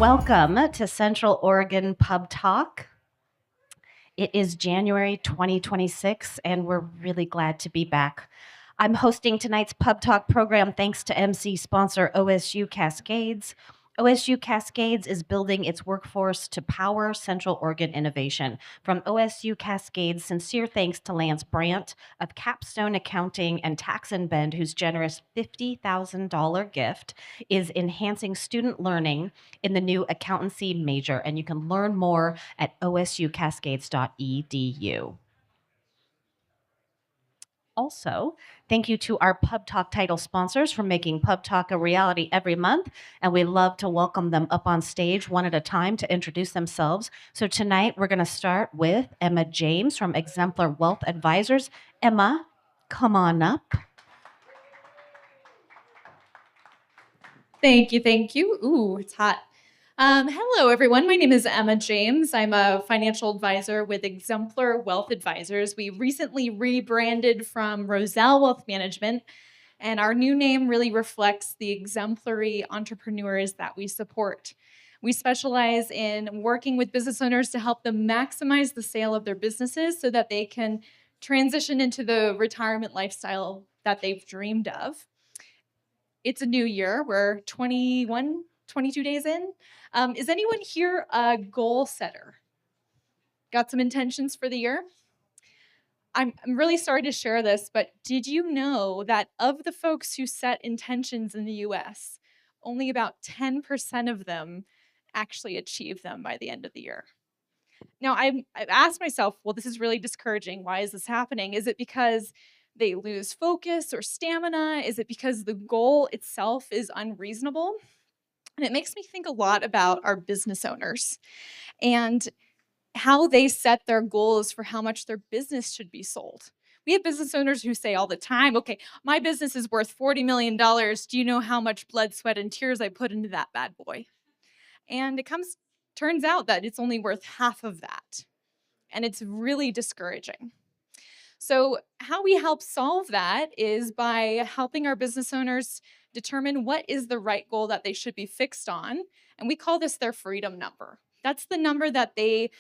Welcome to Central Oregon Pubtalk. It is January 2026, and we're really glad to be back. I'm hosting tonight's Pubtalk program thanks to MC sponsor OSU Cascades. OSU Cascades is building its workforce to power Central Oregon innovation. From OSU Cascades, sincere thanks to Lance Brandt of Capstone Accounting and Tax and Bend, whose generous $50,000 gift is enhancing student learning in the new accountancy major. And you can learn more at osucascades.edu. Also, thank you to our Pub Talk title sponsors for making Pub Talk a reality every month, and we love to welcome them up on stage one at a time to introduce themselves. So tonight we're going to start with Emma James from Exemplar Wealth Advisors. Emma, come on up. Thank you. Ooh, it's hot. Hello, everyone. My name is Emma James. I'm a financial advisor with Exemplar Wealth Advisors. We recently rebranded from Roselle Wealth Management, and our new name really reflects the exemplary entrepreneurs that we support. We specialize in working with business owners to help them maximize the sale of their businesses so that they can transition into the retirement lifestyle that they've dreamed of. It's a new year. We're 22 days in. Is anyone here a goal setter? Got some intentions for the year? I'm really sorry to share this, but did you know that of the folks who set intentions in the US, only about 10% of them actually achieve them by the end of the year? Now, I've asked myself, well, this is really discouraging. Why is this happening? Is it because they lose focus or stamina? Is it because the goal itself is unreasonable? And it makes me think a lot about our business owners and how they set their goals for how much their business should be sold. We have business owners who say all the time, okay, my business is worth $40 million. Do you know how much blood, sweat, and tears I put into that bad boy? And turns out that it's only worth half of that. And it's really discouraging. So how we help solve that is by helping our business owners determine what is the right goal that they should be fixed on. And we call this their freedom number. That's the number that they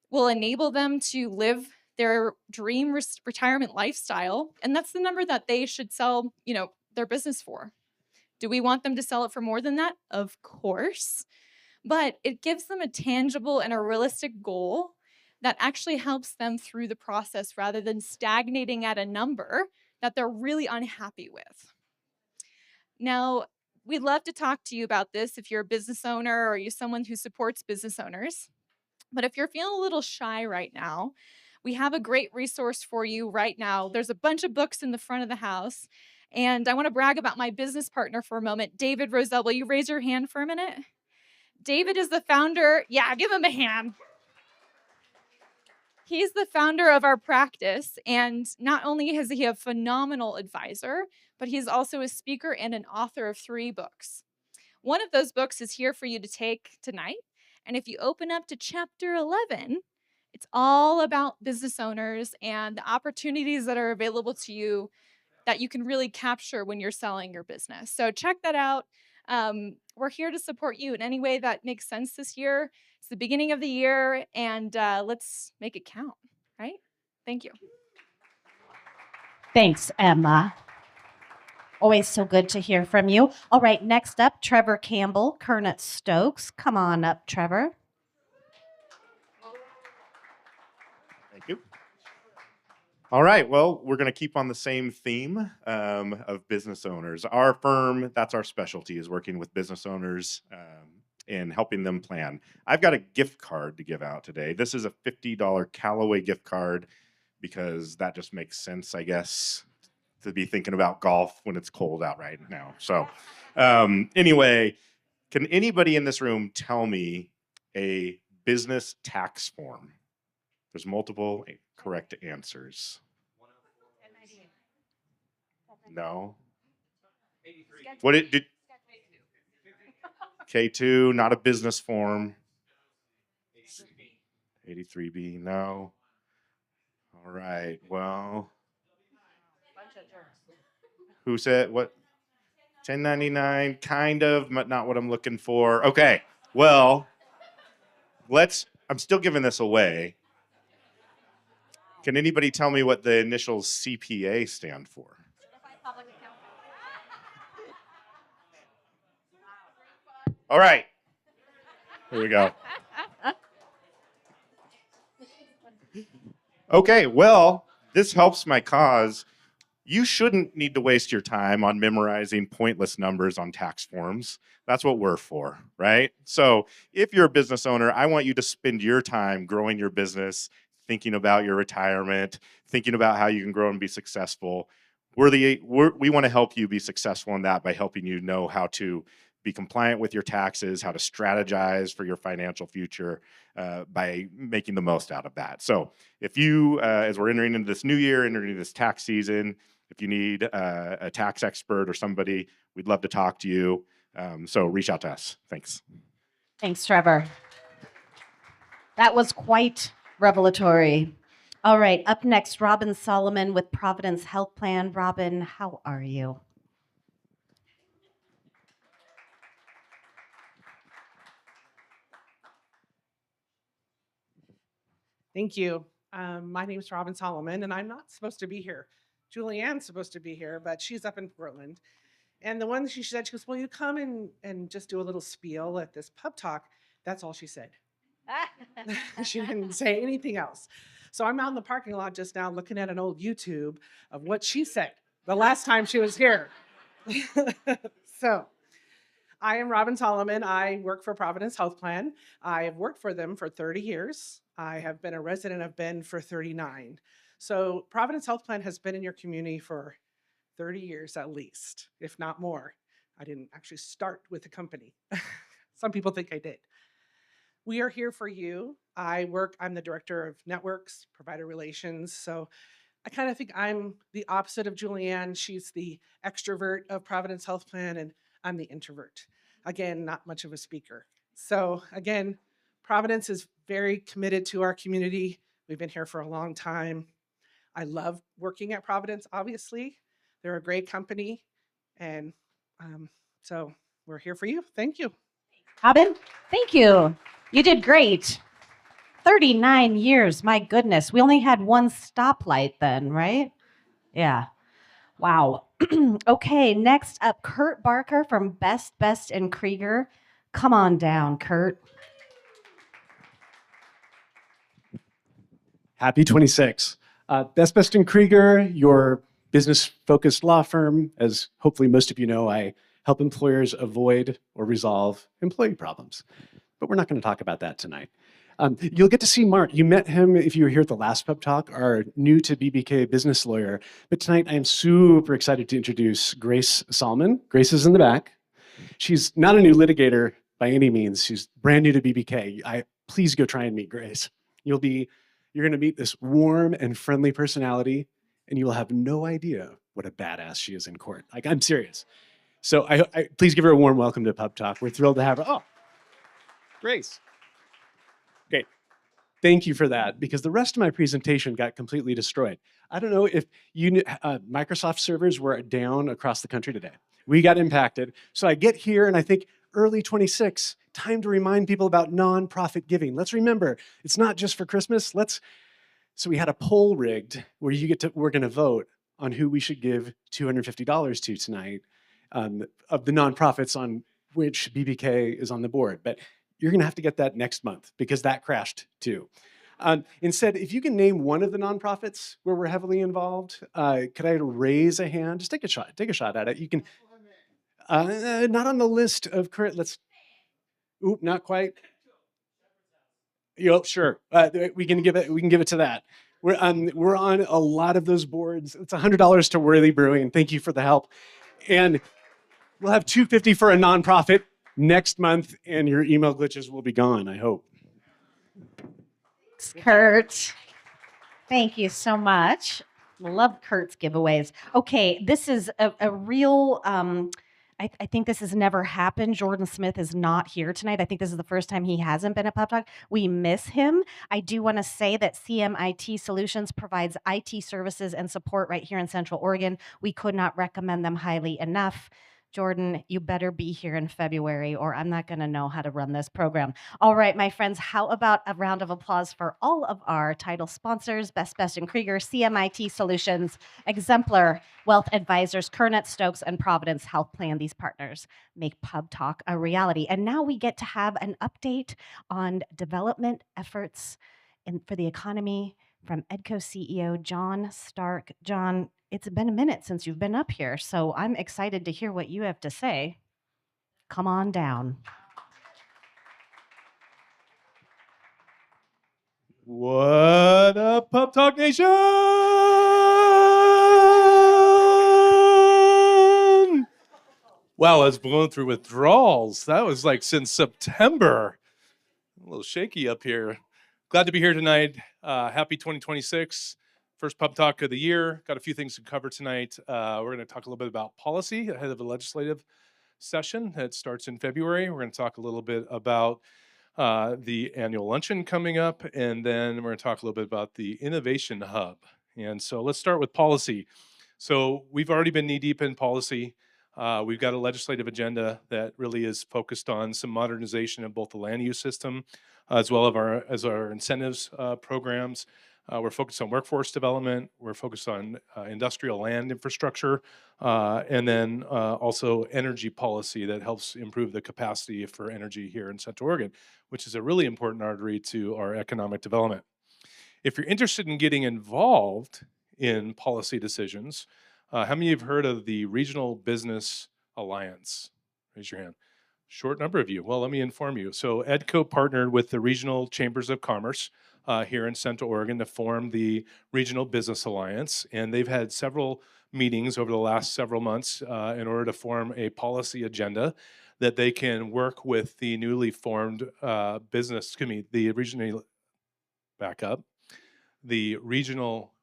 will enable them to live their dream retirement lifestyle. And that's the number that they should sell, their business for. Do we want them to sell it for more than that? Of course. But it gives them a tangible and a realistic goal that actually helps them through the process rather than stagnating at a number that they're really unhappy with. Now, we'd love to talk to you about this if you're a business owner or you're someone who supports business owners. But if you're feeling a little shy right now, we have a great resource for you right now. There's a bunch of books in the front of the house. And I want to brag about my business partner for a moment, David Roselle. Will you raise your hand for a minute? David is the founder. Yeah, give him a hand. He's the founder of our practice, and not only is he a phenomenal advisor, but he's also a speaker and an author of 3 books. One of those books is here for you to take tonight, and if you open up to chapter 11, it's all about business owners and the opportunities that are available to you that you can really capture when you're selling your business. So check that out. We're here to support you in any way that makes sense this year. It's the beginning of the year, and let's make it count, right? Thank you. Thanks, Emma. Always so good to hear from you. All right, next up, Trevor Campbell, Kernet Stokes. Come on up, Trevor. Thank you. All right, well, we're going to keep on the same theme of business owners. Our firm, that's our specialty, is working with business owners and helping them plan. I've got a gift card to give out today. This is a $50 Callaway gift card because that just makes sense, I guess, to be thinking about golf when it's cold out right now. So anyway, can anybody in this room tell me a business tax form? There's multiple correct answers. No. What it did? K2, not a business form. 83B, no. All right, well. Who said what? 1099, kind of, but not what I'm looking for. Okay, Well, I'm still giving this away. Can anybody tell me what the initials CPA stand for? All right. Here we go. Okay, well, this helps my cause. You shouldn't need to waste your time on memorizing pointless numbers on tax forms. That's what we're for, right? So if you're a business owner, I want you to spend your time growing your business, thinking about your retirement, thinking about how you can grow and be successful. We want to help you be successful in that by helping you know how to be compliant with your taxes, how to strategize for your financial future by making the most out of that. So if you, as we're entering into this new year, entering into this tax season, if you need a tax expert or somebody, we'd love to talk to you. So reach out to us. Thanks. Thanks, Trevor. That was quite revelatory. All right, up next, Robin Solomon with Providence Health Plan. Robin, how are you? Thank you. My name is Robin Solomon, and I'm not supposed to be here. Julianne's supposed to be here, but she's up in Portland. And the one she said, she goes, will you come and just do a little spiel at this pub talk? That's all she said. She didn't say anything else. So I'm out in the parking lot just now looking at an old YouTube of what she said the last time she was here. So I am Robin Solomon. I work for Providence Health Plan. I have worked for them for 30 years. I have been a resident of Bend for 39. So Providence Health Plan has been in your community for 30 years at least, if not more. I didn't actually start with the company. Some people think I did. We are here for you. I'm the director of networks, provider relations. So I kind of think I'm the opposite of Julianne. She's the extrovert of Providence Health Plan, and I'm the introvert. Again, not much of a speaker. So again, Providence is very committed to our community. We've been here for a long time. I love working at Providence, obviously. They're a great company. And so we're here for you. Thank you. Robin, thank you. You did great. 39 years, my goodness. We only had one stoplight then, right? Yeah. Wow. Okay, next up, Kurt Barker from Best and Krieger. Come on down, Kurt. Happy 26. Best and Krieger, your business-focused law firm. As hopefully most of you know, I help employers avoid or resolve employee problems. But we're not going to talk about that tonight. You'll get to see Mark. You met him if you were here at the last pub talk, our new to BBK business lawyer. But tonight I am super excited to introduce Grace Salmon. Grace is in the back. She's not a new litigator by any means. She's brand new to BBK. Please go try and meet Grace. You're going to meet this warm and friendly personality, and you will have no idea what a badass she is in court. Like, I'm serious. So please give her a warm welcome to Pub Talk. We're thrilled to have her. Oh, Grace. Great. Thank you for that, because the rest of my presentation got completely destroyed. I don't know if you knew, Microsoft servers were down across the country today. We got impacted. So I get here and I think early 26, time to remind people about nonprofit giving. Let's remember, it's not just for Christmas. So we had a poll rigged where we're going to vote on who we should give $250 to tonight of the nonprofits on which BBK is on the board. But you're going to have to get that next month because that crashed too. Instead, if you can name one of the nonprofits where we're heavily involved, could I raise a hand? Just take a shot at it. You can, not on the list of current, not quite. Sure, we can give it to that. We're on a lot of those boards. It's $100 to Worthy Brewing. Thank you for the help. And we'll have $250 for a nonprofit next month, and your email glitches will be gone, I hope. Thanks, Kurt. Thank you so much. Love Kurt's giveaways. Okay, this is a real, I think this has never happened. Jordan Smith is not here tonight. I think this is the first time he hasn't been at Pub Talk. We miss him. I do want to say that CMIT Solutions provides IT services and support right here in Central Oregon. We could not recommend them highly enough. Jordan, you better be here in February or I'm not going to know how to run this program. All right, my friends, how about a round of applause for all of our title sponsors, Best and Krieger, CMIT Solutions, Exemplar, Wealth Advisors, Kernet Stokes, and Providence Health Plan. These partners make Pub Talk a reality. And now we get to have an update on development efforts for the economy from EDCO CEO John Stark. John, it's been a minute since you've been up here, so I'm excited to hear what you have to say. Come on down. What up, Pub Talk Nation? Wow, I was blown through withdrawals. That was like since September. A little shaky up here. Glad to be here tonight. Happy 2026. First Pub Talk of the year. Got a few things to cover tonight. We're going to talk a little bit about policy ahead of a legislative session that starts in February. We're going to talk a little bit about the annual luncheon coming up, and then we're going to talk a little bit about the Innovation Hub. And so let's start with policy. So we've already been knee-deep in policy. We've got a legislative agenda that really is focused on some modernization of both the land use system as well as our incentives programs. We're focused on workforce development. We're focused on industrial land infrastructure, and then also energy policy that helps improve the capacity for energy here in Central Oregon, which is a really important artery to our economic development. If you're interested in getting involved in policy decisions, how many have heard of the Regional Business Alliance? Raise your hand. Short number of you. Well, let me inform you. So EDCO partnered with the Regional Chambers of Commerce here in Central Oregon to form the Regional Business Alliance. And they've had several meetings over the last several months in order to form a policy agenda that they can work with the newly formed the regional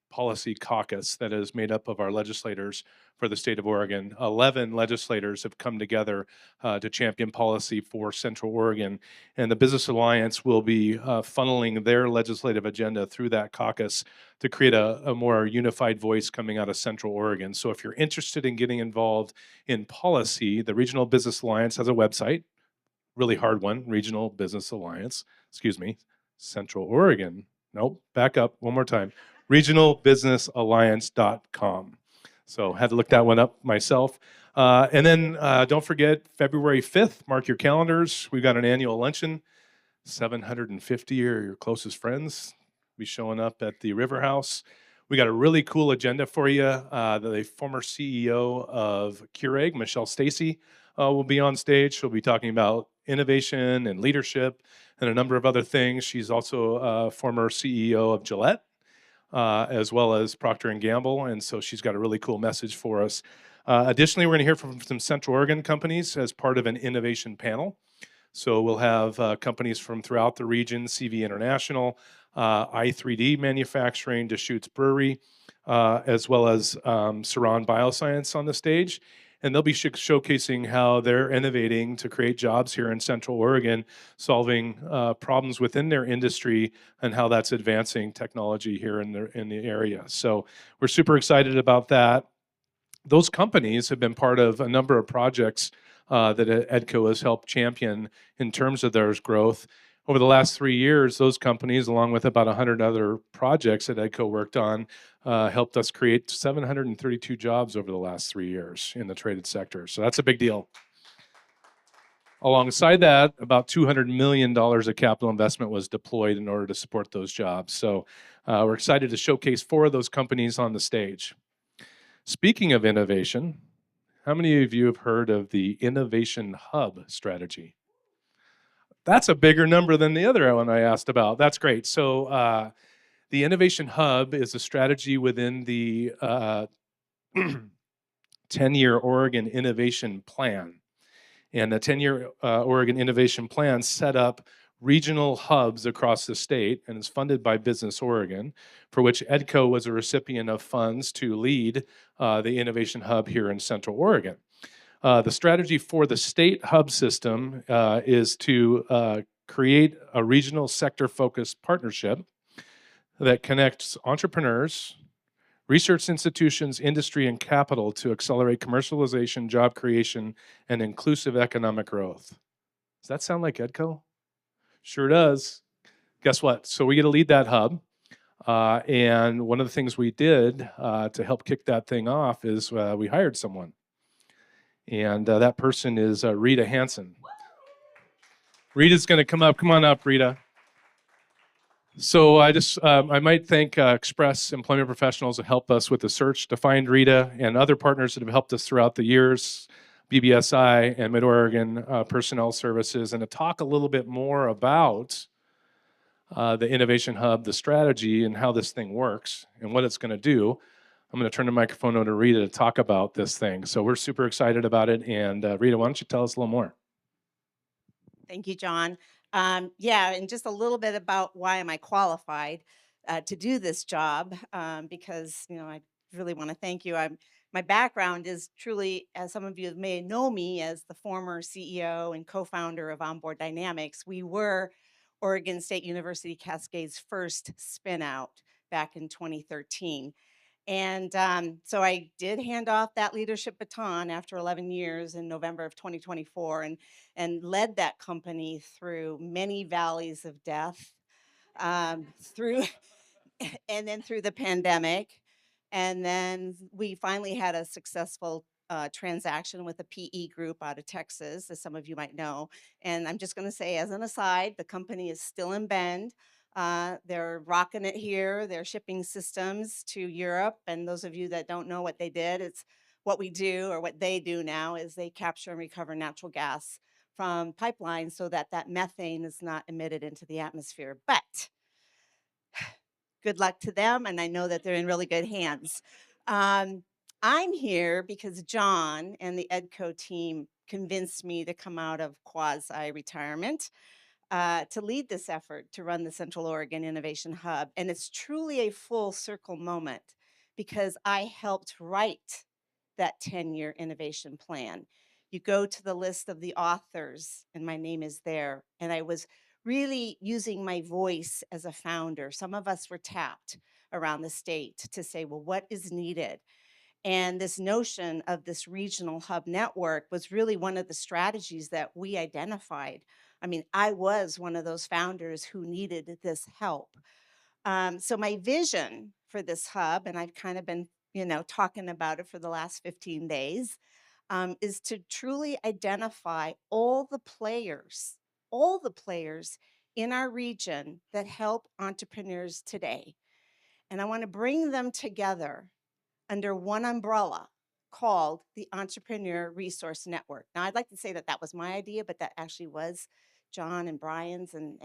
policy caucus that is made up of our legislators for the state of Oregon. 11 legislators have come together to champion policy for Central Oregon, and the Business Alliance will be funneling their legislative agenda through that caucus to create a more unified voice coming out of Central Oregon. So if you're interested in getting involved in policy, the Regional Business Alliance has a website, really hard one, Regional Business Alliance, Central Oregon. Nope, back up one more time. regionalbusinessalliance.com. So had to look that one up myself. And then don't forget, February 5th, mark your calendars. We've got an annual luncheon. 750 are your closest friends. Be showing up at the River House. We got a really cool agenda for you. The former CEO of Keurig, Michelle Stacy, will be on stage. She'll be talking about innovation and leadership and a number of other things. She's also a former CEO of Gillette, as well as Procter & Gamble, and so she's got a really cool message for us. Additionally, we're going to hear from some Central Oregon companies as part of an innovation panel. So we'll have companies from throughout the region, CV International, i3D Manufacturing, Deschutes Brewery, as well as Saran Bioscience on the stage. And they'll be showcasing how they're innovating to create jobs here in Central Oregon, solving problems within their industry and how that's advancing technology here in the area. So we're super excited about that. Those companies have been part of a number of projects that EDCO has helped champion in terms of their growth. Over the last 3 years, those companies, along with about 100 other projects that EDCO worked on, helped us create 732 jobs over the last 3 years in the traded sector. So that's a big deal. Alongside that, about $200 million of capital investment was deployed in order to support those jobs. So we're excited to showcase 4 of those companies on the stage. Speaking of innovation, how many of you have heard of the Innovation Hub strategy? That's a bigger number than the other one I asked about. That's great. So the Innovation Hub is a strategy within the 10-year Oregon Innovation Plan. And the 10-year Oregon Innovation Plan set up regional hubs across the state and is funded by Business Oregon, for which EDCO was a recipient of funds to lead the Innovation Hub here in Central Oregon. The strategy for the state hub system is to create a regional sector-focused partnership that connects entrepreneurs, research institutions, industry, and capital to accelerate commercialization, job creation, and inclusive economic growth. Does that sound like EDCO? Sure does. Guess what? So we get to lead that hub. And one of the things we did to help kick that thing off is we hired someone. And that person is Rita Hansen. Rita's going to come up. Come on up, Rita. So I might thank Express Employment Professionals who helped us with the search to find Rita, and other partners that have helped us throughout the years, BBSI and Mid-Oregon Personnel Services, and to talk a little bit more about the Innovation Hub, the strategy, and how this thing works and what it's going to do. I'm going to turn the microphone over to Rita to talk about this thing. So we're super excited about it. And Rita, why don't you tell us a little more? Thank you, John. Yeah, and just a little bit about why am I qualified to do this job, because I really want to thank you. My background is truly, as some of you may know me, as the former CEO and co-founder of Onboard Dynamics. We were Oregon State University Cascades' first spin out back in 2013. And so I did hand off that leadership baton after 11 years in November of 2024, and led that company through many valleys of death, through and then through the pandemic. And then we finally had a successful transaction with a PE group out of Texas, as some of you might know. And I'm just going to say, as an aside, the company is still in Bend. They're rocking it here. They're shipping systems to Europe. And those of you that don't know what they did, it's what we do, or what they do now, is they capture and recover natural gas from pipelines so that that methane is not emitted into the atmosphere. But good luck to them, and I know that they're in really good hands. I'm here because John and the EDCO team convinced me to come out of quasi-retirement to lead this effort to run the Central Oregon Innovation Hub. And it's truly a full circle moment, because I helped write that 10-year innovation plan. You go to the list of the authors, and my name is there. And I was really using my voice as a founder. Some of us were tapped around the state to say, well, what is needed? And this notion of this regional hub network was really one of the strategies that we identified. I mean, I was one of those founders who needed this help. So my vision for this hub, and I've kind of been, talking about it for the last 15 days, is to truly identify all the players in our region that help entrepreneurs today. And I want to bring them together under one umbrella called the Entrepreneur Resource Network. Now, I'd like to say that that was my idea, but that actually was John and Brian's, and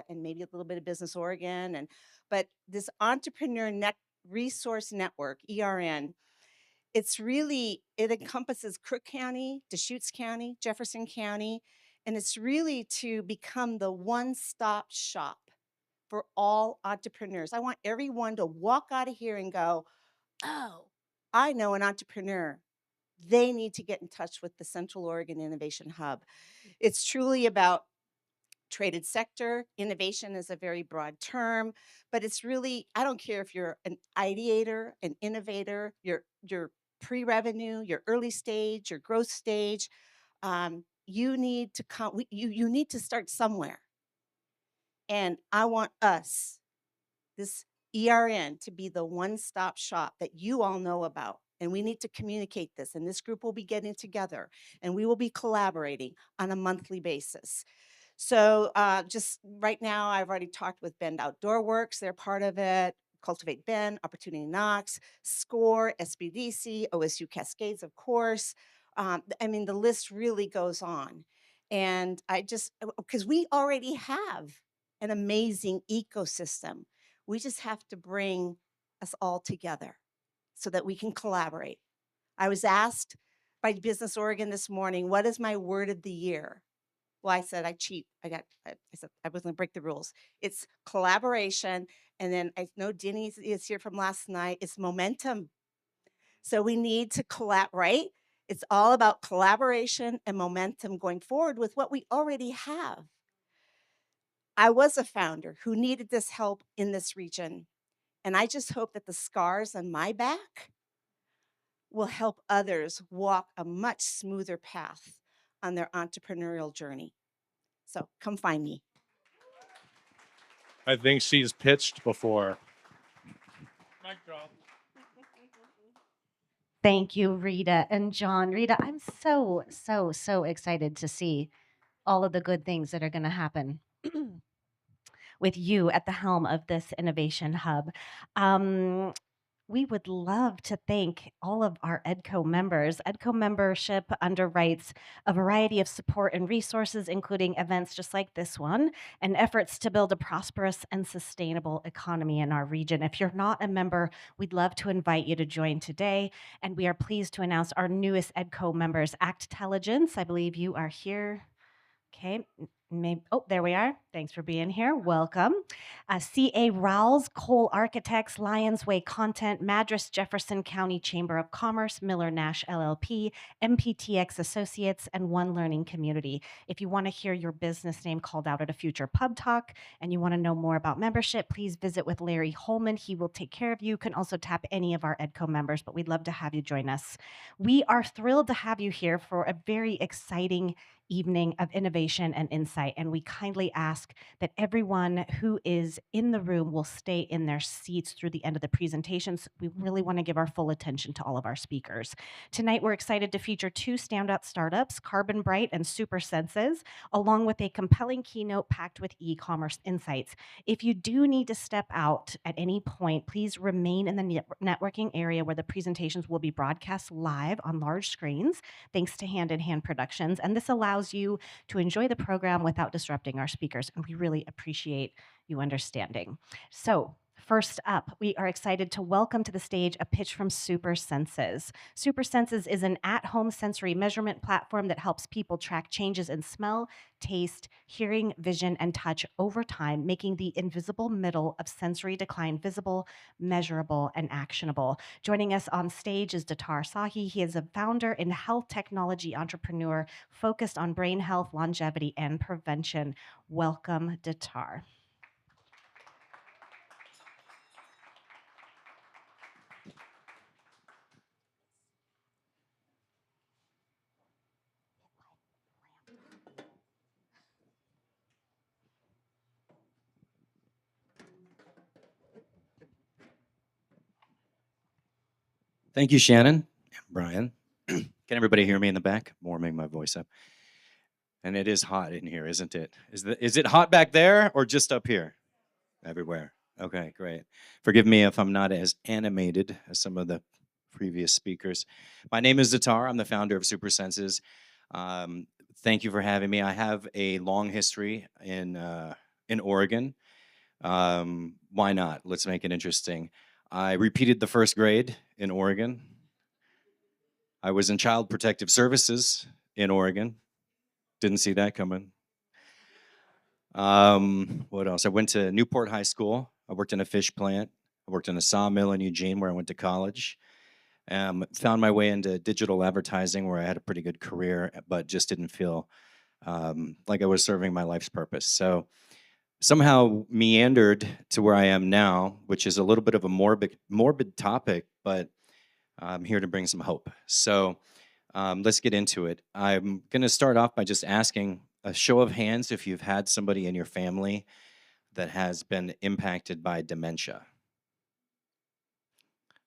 maybe a little bit of Business Oregon. But this Resource Network, ERN, it encompasses Crook County, Deschutes County, Jefferson County, and it's really to become the one-stop shop for all entrepreneurs. I want everyone to walk out of here and go, oh, I know an entrepreneur. They need to get in touch with the Central Oregon Innovation Hub. It's truly about traded sector. Innovation is a very broad term, but it's really, I don't care if you're an ideator, an innovator, you're pre-revenue, your early stage, your growth stage. You need to come. You need to start somewhere. And I want us, this ERN, to be the one-stop shop that you all know about. And we need to communicate this. And this group will be getting together, and we will be collaborating on a monthly basis. So just right now, I've already talked with Bend Outdoor Works. They're part of it. Cultivate Bend, Opportunity Knox, SCORE, SBDC, OSU Cascades, of course. I mean, the list really goes on. And because we already have an amazing ecosystem, we just have to bring us all together so that we can collaborate. I was asked by Business Oregon this morning, what is my word of the year? Well, I said, I cheat. I said, I was going to break the rules. It's collaboration. And then I know Denny is here from last night. It's momentum. So we need to collaborate, right? It's all about collaboration and momentum going forward with what we already have. I was a founder who needed this help in this region. And I just hope that the scars on my back will help others walk a much smoother path on their entrepreneurial journey. So come find me. I think she's pitched before. Mic drop. Thank you, Rita and John. Rita, I'm so excited to see all of the good things that are going to happen with you at the helm of this innovation hub. We would love to thank all of our EDCO members. EDCO membership underwrites a variety of support and resources, including events just like this one, and efforts to build a prosperous and sustainable economy in our region. If you're not a member, we'd love to invite you to join today. And we are pleased to announce our newest EDCO members, Actelligence. I believe you are here. Okay, oh, there we are. Thanks for being here. Welcome. C.A. Rowles, Cole Architects, Lions Way Content, Madras Jefferson County Chamber of Commerce, Miller Nash LLP, MPTX Associates, and One Learning Community. If you want to hear your business name called out at a future pub talk and you want to know more about membership, please visit with Larry Holman. He will take care of you. You can also tap any of our EDCO members, but we'd love to have you join us. We are thrilled to have you here for a very exciting evening of innovation and insight, and we kindly ask that everyone who is in the room will stay in their seats through the end of the presentations. We really want to give our full attention to all of our speakers. Tonight, we're excited to feature two standout startups, CarbonBright and SuperSenses, along with a compelling keynote packed with e-commerce insights. If you do need to step out at any point, please remain in the networking area where the presentations will be broadcast live on large screens, thanks to Hand in Hand Productions, and this allows you to enjoy the program without disrupting our speakers, and we really appreciate you understanding. So, first up, we are excited to welcome to the stage a pitch from SuperSenses. SuperSenses is an at-home sensory measurement platform that helps people track changes in smell, taste, hearing, vision, and touch over time, making the invisible middle of sensory decline visible, measurable, and actionable. Joining us on stage is Datar Sahi. He is a founder and health technology entrepreneur focused on brain health, longevity, and prevention. Welcome, Datar. Thank you, Shannon and Brian. Can everybody hear me in the back? I'm warming my voice up. And it is hot in here, isn't it? Is it hot back there or just up here? Everywhere. Okay, great. Forgive me if I'm not as animated as some of the previous speakers. My name is Datar. I'm the founder of SuperSenses. Thank you for having me. I have a long history in Oregon. Why not? Let's make it interesting. I repeated the first grade in Oregon. I was in Child Protective Services in Oregon. Didn't see that coming. What else? I went to Newport High School. I worked in a fish plant. I worked in a sawmill in Eugene where I went to college. Found my way into digital advertising where I had a pretty good career, but just didn't feel like I was serving my life's purpose. So somehow meandered to where I am now, which is a little bit of a morbid topic, but I'm here to bring some hope. So let's get into it. I'm going to start off by just asking a show of hands if you've had somebody in your family that has been impacted by dementia.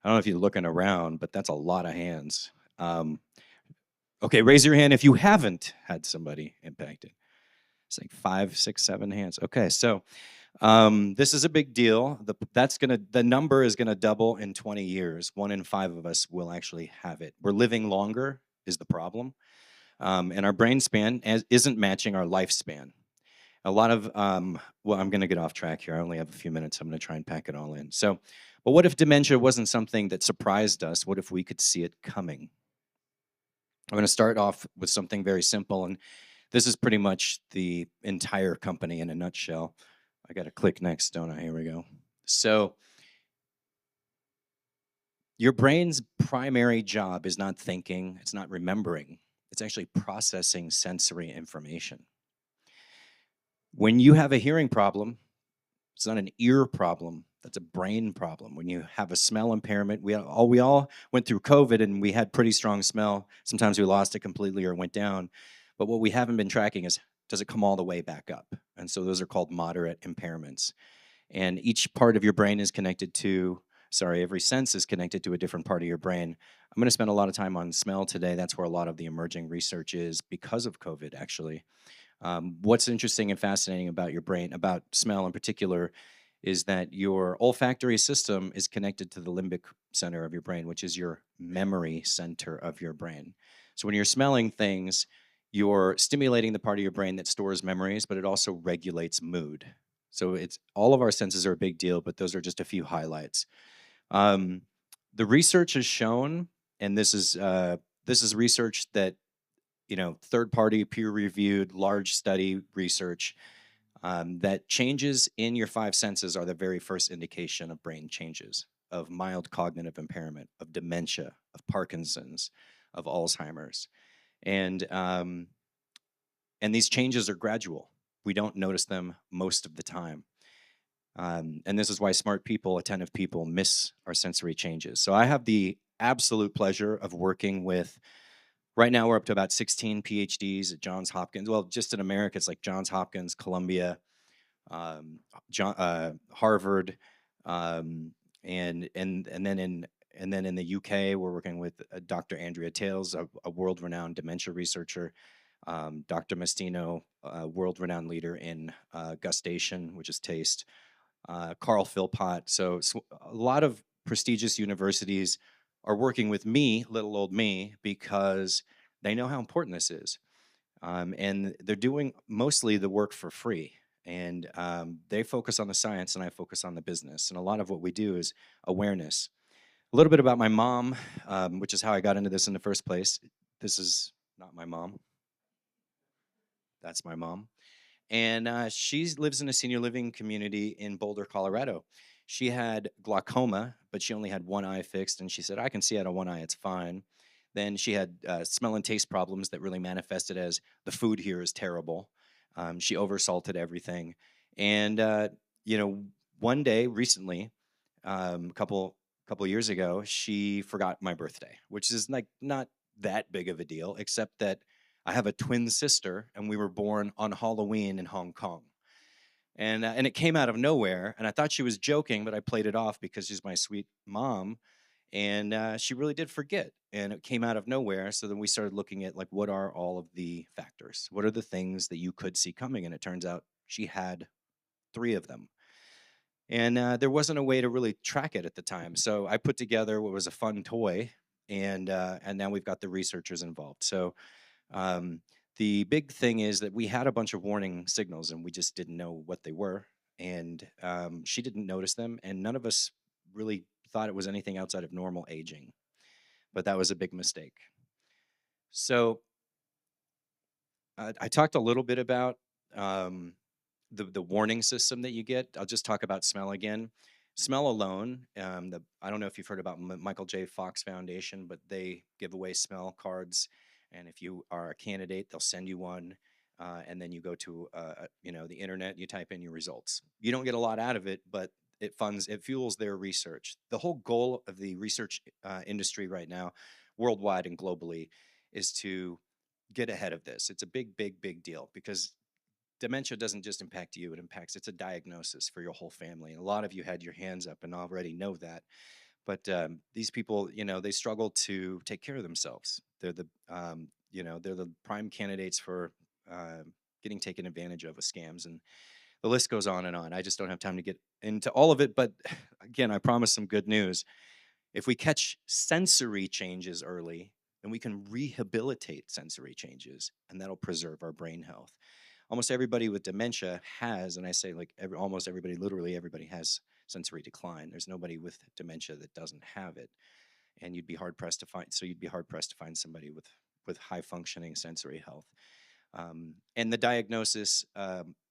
I don't know if you're looking around, but that's a lot of hands. Okay, raise your hand if you haven't had somebody impacted. It's like 5, 6, 7 hands. Okay, so this is a big deal. The number is gonna double in 20 years. 1 in 5 of us will actually have it. We're living longer is the problem, and our brain span isn't matching our lifespan. A lot of well, I'm gonna get off track here. I only have a few minutes. I'm gonna try and pack it all in. So, but what if dementia wasn't something that surprised us? What if we could see it coming? I'm gonna start off with something very simple, and this is pretty much the entire company in a nutshell. I got to click next, don't I? Here we go. So your brain's primary job is not thinking, it's not remembering, it's actually processing sensory information. When you have a hearing problem, it's not an ear problem That's a brain problem. When you have a smell impairment, we all went through COVID and we had pretty strong smell. Sometimes we lost it completely or went down. But what we haven't been tracking is, does it come all the way back up? And so those are called moderate impairments. And each part of your brain is connected to, every sense is connected to a different part of your brain. I'm going to spend a lot of time on smell today. That's where a lot of the emerging research is because of COVID, actually. What's interesting and fascinating about your brain, about smell in particular, is that your olfactory system is connected to the limbic center of your brain, which is your memory center of your brain. So when you're smelling things, you're stimulating the part of your brain that stores memories, but it also regulates mood. So it's all of our senses are a big deal, but those are just a few highlights. The research has shown, and this is research that, third-party, peer-reviewed, large study research, that changes in your five senses are the very first indication of brain changes, of mild cognitive impairment, of dementia, of Parkinson's, of Alzheimer's. And these changes are gradual. We don't notice them most of the time. And this is why smart people, attentive people miss our sensory changes. So I have the absolute pleasure of working with, right now we're up to about 16 PhDs at Johns Hopkins. Well, just in America, it's like Johns Hopkins, Columbia, Harvard, and then in the UK, we're working with Dr. Andrea Tales, a world-renowned dementia researcher, Dr. Mastino, a world-renowned leader in gustation, which is taste, Carl Philpott. So a lot of prestigious universities are working with me, little old me, because they know how important this is. And they're doing mostly the work for free. And they focus on the science and I focus on the business. And a lot of what we do is awareness. A little bit about my mom, which is how I got into this in the first place. This is not my mom. That's my mom. And she lives in a senior living community in Boulder, Colorado. She had glaucoma, but she only had one eye fixed. And she said, I can see out of one eye, it's fine. Then she had smell and taste problems that really manifested as the food here is terrible. She oversalted everything. And, one day recently, a couple years ago, she forgot my birthday, which is like not that big of a deal, except that I have a twin sister and we were born on Halloween in Hong Kong. And it came out of nowhere. And I thought she was joking, but I played it off because she's my sweet mom. And she really did forget. And it came out of nowhere. So then we started looking at, like, what are all of the factors? What are the things that you could see coming? And it turns out she had 3 of them. And there wasn't a way to really track it at the time. So I put together what was a fun toy. And now we've got the researchers involved. So the big thing is that we had a bunch of warning signals and we just didn't know what they were. And she didn't notice them. And none of us really thought it was anything outside of normal aging. But that was a big mistake. So I talked a little bit about the warning system that you get. I'll just talk about smell again. Smell alone, I don't know if you've heard about Michael J. Fox Foundation, but they give away smell cards. And if you are a candidate, they'll send you one. And then you go to the internet, you type in your results. You don't get a lot out of it, but it fuels their research. The whole goal of the research industry right now, worldwide and globally, is to get ahead of this. It's a big, big, big deal because dementia doesn't just impact you, it's a diagnosis for your whole family. And a lot of you had your hands up and already know that. But these people, they struggle to take care of themselves. They're the prime candidates for getting taken advantage of with scams. And the list goes on and on. I just don't have time to get into all of it. But again, I promise some good news. If we catch sensory changes early, then we can rehabilitate sensory changes, and that'll preserve our brain health. Almost everybody with dementia has, and I say like almost everybody, literally everybody has sensory decline. There's nobody with dementia that doesn't have it. And you'd be hard pressed to find somebody with high functioning sensory health. And the diagnosis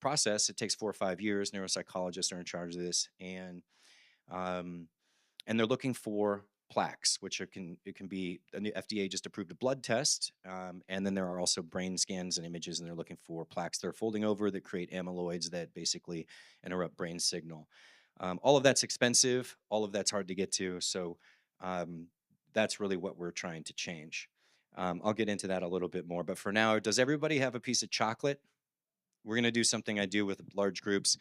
process, it takes 4 or 5 years. Neuropsychologists are in charge of this, and they're looking for plaques, which it can be. The FDA just approved a blood test, and then there are also brain scans and images, and they're looking for plaques that are folding over that create amyloids that basically interrupt brain signal. All of that's expensive. All of that's hard to get to. So that's really what we're trying to change. I'll get into that a little bit more. But for now, does everybody have a piece of chocolate? We're going to do something I do with large groups.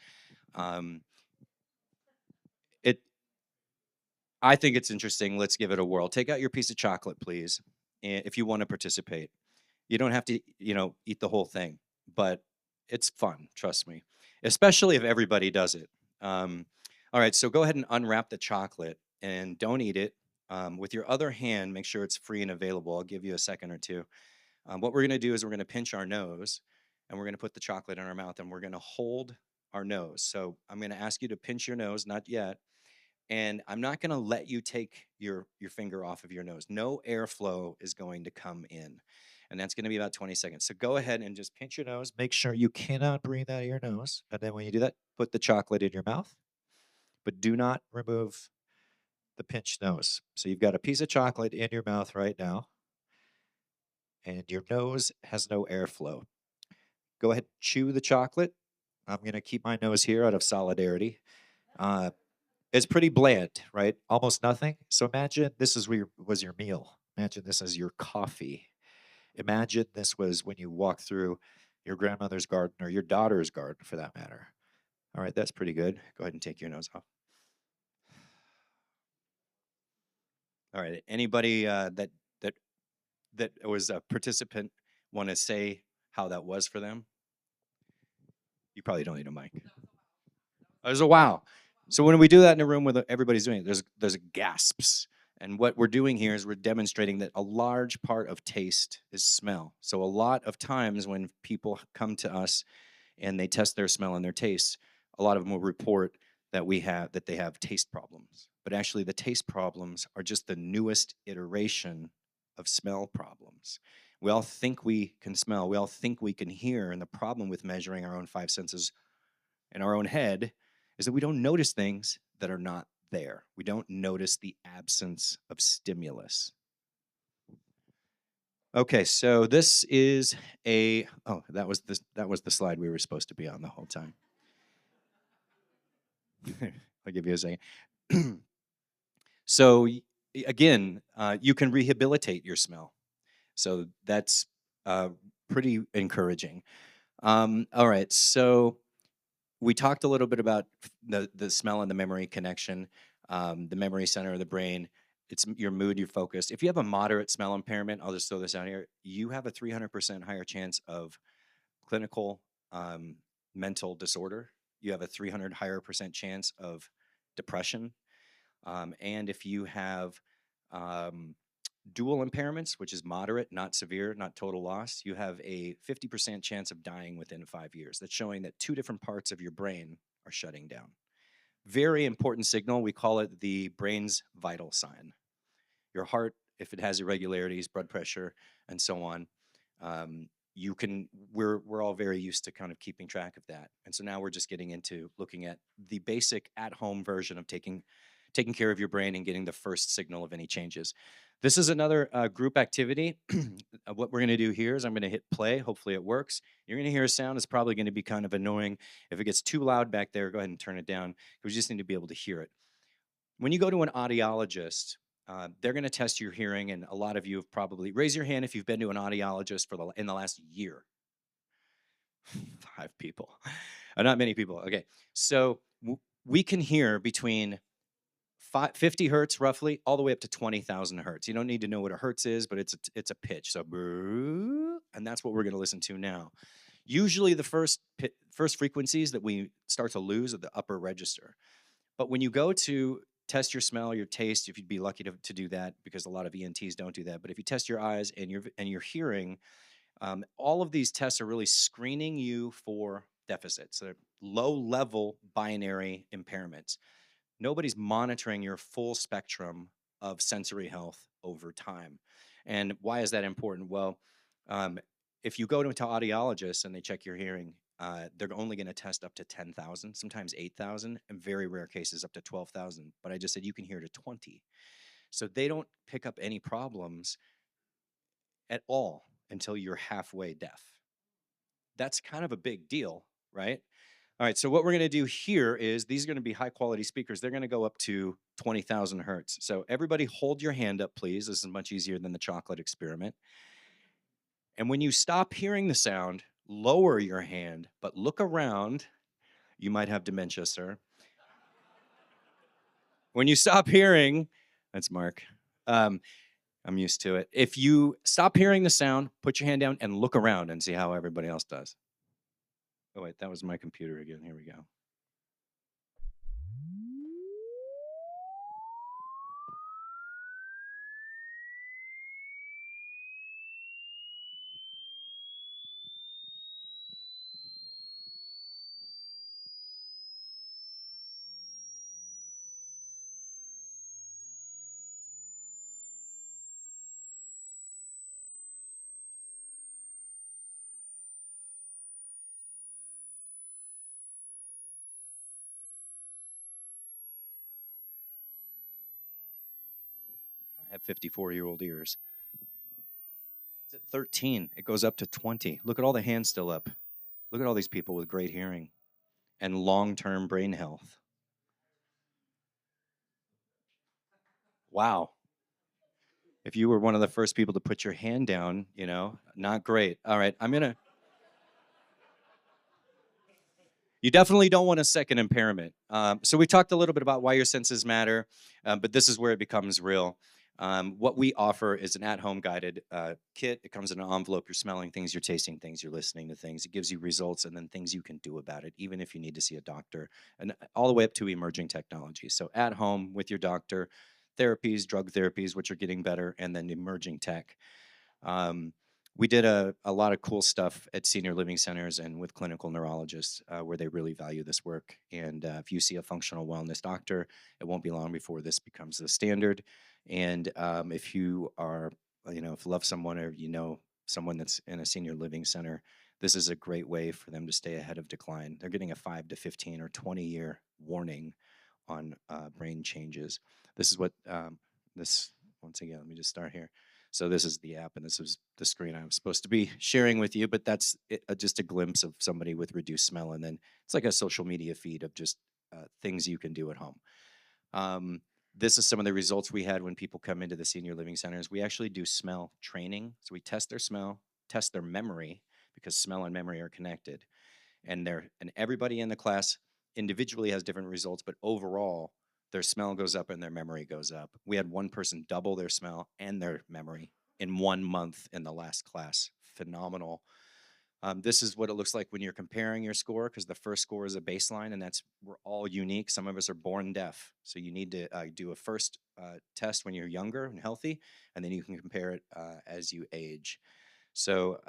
I think it's interesting. Let's give it a whirl. Take out your piece of chocolate, please, if you want to participate. You don't have to, eat the whole thing, but it's fun, trust me, especially if everybody does it. All right, so go ahead and unwrap the chocolate and don't eat it. With your other hand, make sure it's free and available. I'll give you a second or two. What we're going to do is we're going to pinch our nose and we're going to put the chocolate in our mouth and we're going to hold our nose. So I'm going to ask you to pinch your nose, not yet. And I'm not going to let you take your finger off of your nose. No airflow is going to come in. And that's going to be about 20 seconds. So go ahead and just pinch your nose. Make sure you cannot breathe out of your nose. And then when you do that, put the chocolate in your mouth. But do not remove the pinched nose. So you've got a piece of chocolate in your mouth right now. And your nose has no airflow. Go ahead and chew the chocolate. I'm going to keep my nose here out of solidarity. It's pretty bland, right? Almost nothing. So imagine this was your meal. Imagine this as your coffee. Imagine this was when you walk through your grandmother's garden or your daughter's garden for that matter. All right, that's pretty good. Go ahead and take your nose off. All right, anybody that was a participant want to say how that was for them? You probably don't need a mic. There's a wow. So when we do that in a room where everybody's doing it, there's gasps. And what we're doing here is we're demonstrating that a large part of taste is smell. So a lot of times when people come to us and they test their smell and their taste, a lot of them will report that they have taste problems. But actually the taste problems are just the newest iteration of smell problems. We all think we can smell, we all think we can hear, and the problem with measuring our own five senses in our own head is that we don't notice things that are not there. We don't notice the absence of stimulus. Okay, so this is that was the slide we were supposed to be on the whole time. I'll give you a second. So again, you can rehabilitate your smell. So that's pretty encouraging. All right, so we talked a little bit about the smell and the memory connection, the memory center of the brain. It's your mood, your focus. If you have a moderate smell impairment, I'll just throw this out here, you have a 300% higher chance of clinical mental disorder. You have a 300% higher chance of depression. And if you have dual impairments, which is moderate, not severe, not total loss, you have a 50% chance of dying within 5 years. That's showing that two different parts of your brain are shutting down. Very important signal. We call it the brain's vital sign. Your heart, if it has irregularities, blood pressure, and so on, we're all very used to kind of keeping track of that. And so now we're just getting into looking at the basic at-home version of taking care of your brain and getting the first signal of any changes. This is another group activity. What we're going to do here is I'm going to hit play. Hopefully it works. You're going to hear a sound. It's probably going to be kind of annoying. If it gets too loud back there, go ahead and turn it down. We just need to be able to hear it. When you go to an audiologist, they're going to test your hearing, and a lot of you have probably, raise your hand if you've been to an audiologist in the last year. 5 people. Not many people. Okay. So we can hear between 50 hertz roughly, all the way up to 20,000 hertz. You don't need to know what a hertz is, but it's a pitch. So, and that's what we're going to listen to now. Usually the first frequencies that we start to lose are the upper register. But when you go to test your smell, your taste, if you'd be lucky to do that, because a lot of ENTs don't do that. But if you test your eyes and your hearing, all of these tests are really screening you for deficits. They're low-level binary impairments. Nobody's monitoring your full spectrum of sensory health over time. And why is that important? Well, if you go to an audiologist and they check your hearing, they're only going to test up to 10,000, sometimes 8,000, in very rare cases up to 12,000. But I just said you can hear to 20. So they don't pick up any problems at all until you're halfway deaf. That's kind of a big deal, right? All right, so what we're going to do here is these are going to be high quality speakers. They're going to go up to 20,000 hertz. So everybody hold your hand up, please. This is much easier than the chocolate experiment. And when you stop hearing the sound, lower your hand, but look around. You might have dementia, sir. When you stop hearing, that's Mark. I'm used to it. If you stop hearing the sound, put your hand down and look around and see how everybody else does. Oh, wait, that was my computer again. Here we go. I have 54-year-old ears. It's at 13. It goes up to 20. Look at all the hands still up. Look at all these people with great hearing and long-term brain health. Wow. If you were one of the first people to put your hand down, you know, not great. All right, you definitely don't want a second impairment. So we talked a little bit about why your senses matter, but this is where it becomes real. What we offer is an at-home guided kit. It comes in an envelope. You're smelling things, you're tasting things, you're listening to things. It gives you results and then things you can do about it, even if you need to see a doctor, and all the way up to emerging technology. So at home with your doctor, therapies, drug therapies, which are getting better, and then emerging tech. We did a lot of cool stuff at senior living centers and with clinical neurologists where they really value this work. And if you see a functional wellness doctor, it won't be long before this becomes the standard. And if you are, if you love someone or you know someone that's in a senior living center, this is a great way for them to stay ahead of decline. They're getting a 5 to 15 or 20-year warning on brain changes. This is what once again, let me just start here. So this is the app, and this is the screen I was supposed to be sharing with you, but that's just a glimpse of somebody with reduced smell. And then it's like a social media feed of just things you can do at home. This is some of the results we had when people come into the senior living centers. We actually do smell training. So we test their smell, test their memory, because smell and memory are connected. And everybody in the class individually has different results, but overall, their smell goes up and their memory goes up. We had one person double their smell and their memory in 1 month in the last class. Phenomenal. This is what it looks like when you're comparing your score, because the first score is a baseline, and we're all unique. Some of us are born deaf, so you need to do a first test when you're younger and healthy, and then you can compare it as you age. So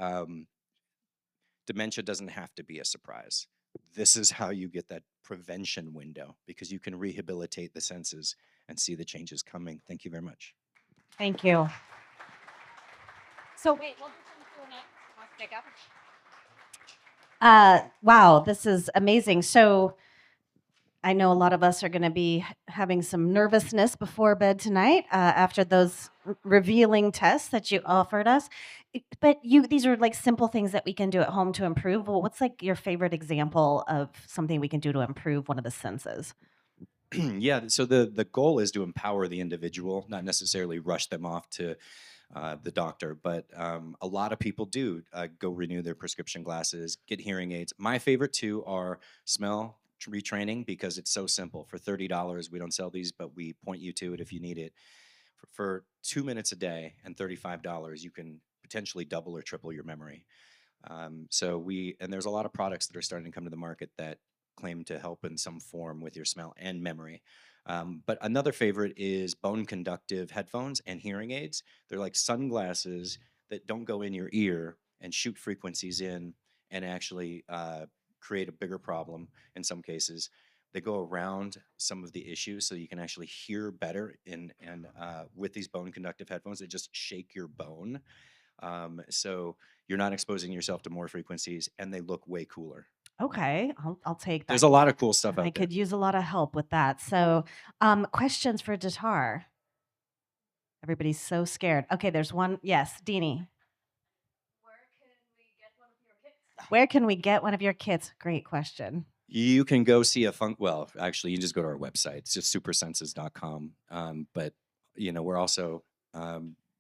dementia doesn't have to be a surprise. This is how you get that prevention window, because you can rehabilitate the senses and see the changes coming. Thank you very much. Thank you. So wait, we'll do some Q&A. Want to take up? Wow, this is amazing. So I know a lot of us are going to be having some nervousness before bed tonight after those revealing tests that you offered us. But these are like simple things that we can do at home to improve. Well, what's like your favorite example of something we can do to improve one of the senses? Yeah, so the goal is to empower the individual, not necessarily rush them off to the doctor, but a lot of people do go renew their prescription glasses, get hearing aids. My favorite two are smell retraining, because it's so simple. For $30, we don't sell these, but we point you to it if you need it. For 2 minutes a day and $35, you can potentially double or triple your memory. And there's a lot of products that are starting to come to the market that claim to help in some form with your smell and memory. But another favorite is bone conductive headphones and hearing aids. They're like sunglasses that don't go in your ear and shoot frequencies in and actually create a bigger problem in some cases. They go around some of the issues so you can actually hear better. And with these bone conductive headphones, they just shake your bone. So you're not exposing yourself to more frequencies, and they look way cooler. Okay, I'll take that. There's a lot of cool stuff out there. I could use a lot of help with that. So questions for Datar? Everybody's so scared. Okay, there's one. Yes, Deanie. Where can we get one of your kits? Great question. You can go see well, actually, you can just go to our website. It's just supersenses.com. But we're also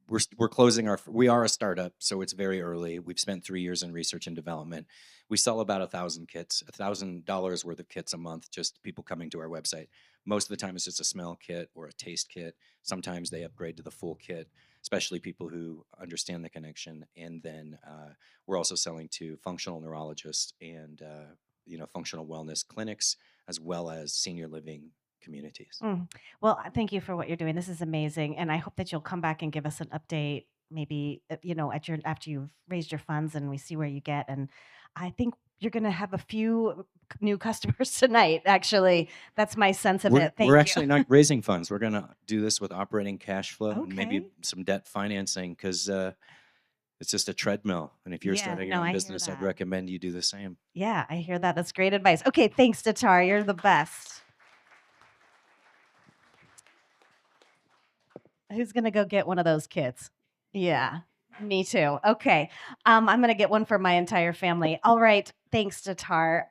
we're closing we are a startup, so it's very early. We've spent 3 years in research and development. We sell about 1,000 kits, $1,000 worth of kits a month, just people coming to our website. Most of the time it's just a smell kit or a taste kit. Sometimes they upgrade to the full kit, especially people who understand the connection. And then we're also selling to functional neurologists and functional wellness clinics, as well as senior living communities. Well, thank you for what you're doing. This is amazing, and I hope that you'll come back and give us an update, maybe after you've raised your funds and we see where you get. And I think you're going to have a few new customers tonight. Actually, that's my sense of it. Thank We're you. actually not raising funds. We're going to do this with operating cash flow and maybe Okay. some debt financing, because it's just a treadmill. And if you're Yeah, starting no, your I own hear business, I'd that. recommend you do the same. Yeah, I hear that. That's great advice. Okay, thanks, Datar. You're the best. Who's gonna go get one of those kits? Yeah, me too. Okay, I'm gonna get one for my entire family. All right, thanks, Datar.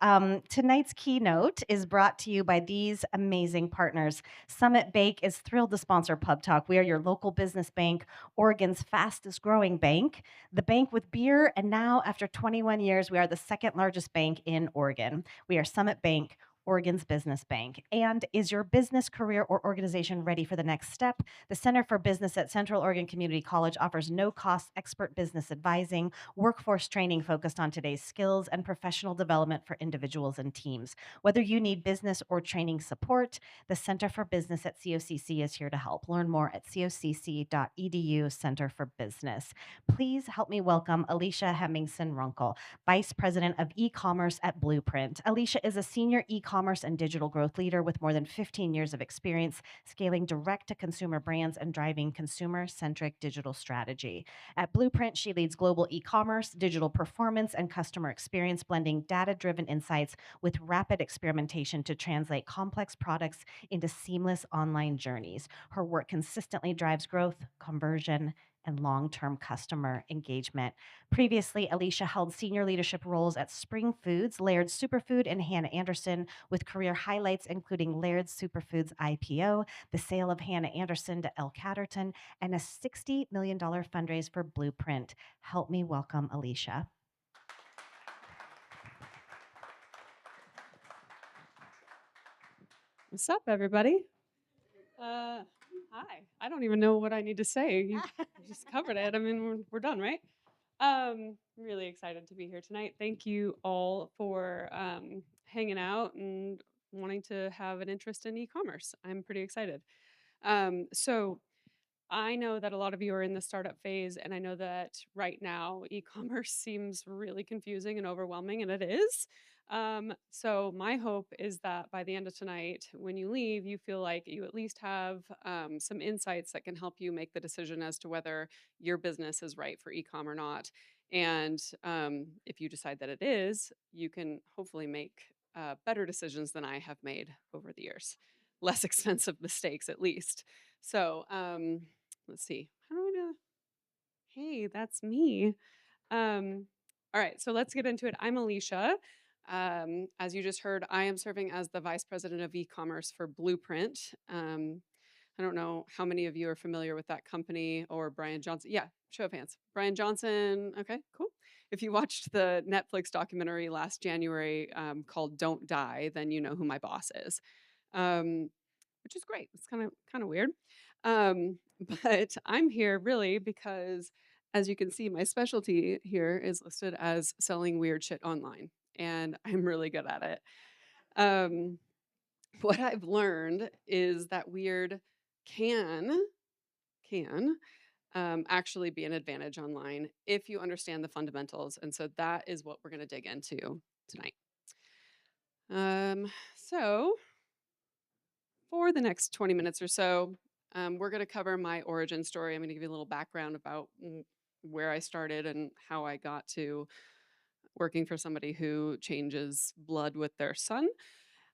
Tonight's keynote is brought to you by these amazing partners. Summit Bank is thrilled to sponsor Pub Talk. We are your local business bank, Oregon's fastest growing bank, the bank with beer, and now after 21 years, we are the second largest bank in Oregon. We are Summit Bank, Oregon's business bank. And is your business, career, or organization ready for the next step? The Center for Business at Central Oregon Community College offers no-cost expert business advising, workforce training focused on today's skills, and professional development for individuals and teams. Whether you need business or training support, the Center for Business at COCC is here to help. Learn more at cocc.edu Center for Business. Please help me welcome Alisha Hemmingson Runckel, Vice President of eCommerce at Blueprint. Alisha is a senior e-commerce and digital growth leader with more than 15 years of experience scaling direct-to-consumer brands and driving consumer-centric digital strategy. At Blueprint, she leads global e-commerce, digital performance, and customer experience, blending data-driven insights with rapid experimentation to translate complex products into seamless online journeys. Her work consistently drives growth, conversion, and long-term customer engagement. Previously, Alisha held senior leadership roles at Spring Foods, Laird's Superfood, and Hannah Anderson, with career highlights including Laird's Superfoods IPO, the sale of Hannah Anderson to L. Catterton, and a $60 million fundraise for Blueprint. Help me welcome Alisha. What's up, everybody? Hi. I don't even know what I need to say. You just covered it. I mean, we're done, right? Really excited to be here tonight. Thank you all for hanging out and wanting to have an interest in e-commerce. I'm pretty excited. So I know that a lot of you are in the startup phase, and I know that right now e-commerce seems really confusing and overwhelming, and it is. So my hope is that by the end of tonight, when you leave, you feel like you at least have some insights that can help you make the decision as to whether your business is right for e-com or not. And if you decide that it is, you can hopefully make better decisions than I have made over the years. Less expensive mistakes, at least. So let's see. How do I do? Hey, that's me. All right, so let's get into it. I'm Alisha. As you just heard, I am serving as the Vice President of e-commerce for Blueprint. I don't know how many of you are familiar with that company or Brian Johnson. Yeah, show of hands. Brian Johnson. Okay, cool. If you watched the Netflix documentary last January called "Don't Die," then you know who my boss is, which is great. It's kind of weird, but I'm here really because, as you can see, my specialty here is listed as selling weird shit online, and I'm really good at it. What I've learned is that weird can actually be an advantage online if you understand the fundamentals, and so that is what we're going to dig into tonight. So for the next 20 minutes or so, we're going to cover my origin story. I'm going to give you a little background about where I started and how I got to working for somebody who changes blood with their son.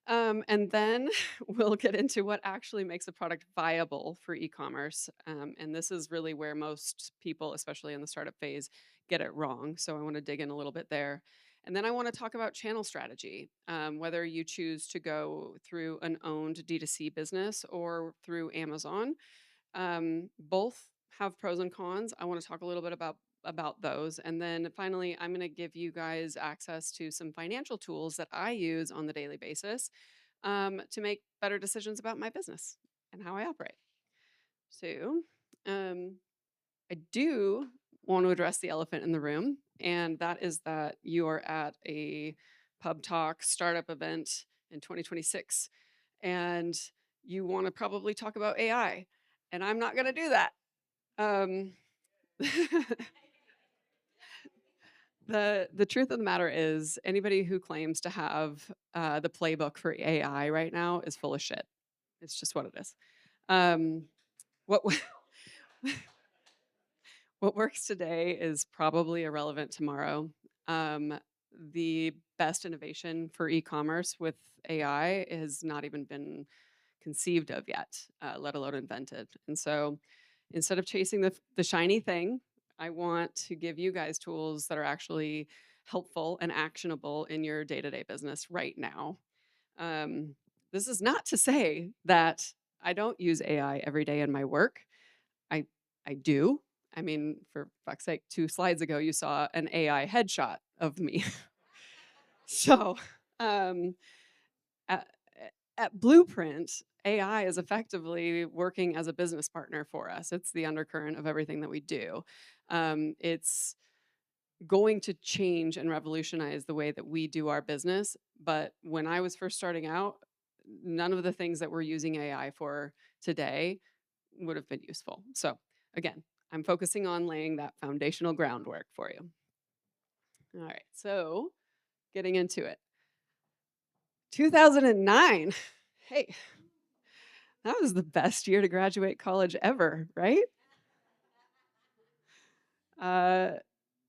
And then we'll get into what actually makes a product viable for e-commerce. And this is really where most people, especially in the startup phase, get it wrong. So I want to dig in a little bit there. And then I want to talk about channel strategy, whether you choose to go through an owned D2C business or through Amazon. Both have pros and cons. I want to talk a little bit about those. And then finally, I'm going to give you guys access to some financial tools that I use on the daily basis to make better decisions about my business and how I operate. So I do want to address the elephant in the room, and that is that you are at a Pubtalk startup event in 2026, and you want to probably talk about AI, and I'm not going to do that. The truth of the matter is, anybody who claims to have the playbook for AI right now is full of shit. It's just what it is. What what works today is probably irrelevant tomorrow. The best innovation for e-commerce with AI has not even been conceived of yet, let alone invented. And so instead of chasing the shiny thing, I want to give you guys tools that are actually helpful and actionable in your day-to-day business right now. This is not to say that I don't use AI every day in my work. I do. I mean, for fuck's sake, 2 slides ago, you saw an AI headshot of me. So at, at Blueprint, AI is effectively working as a business partner for us. It's the undercurrent of everything that we do. It's going to change and revolutionize the way that we do our business. But when I was first starting out, none of the things that we're using AI for today would have been useful. So again, I'm focusing on laying that foundational groundwork for you. All right, so getting into it. 2009, hey, that was the best year to graduate college ever, right?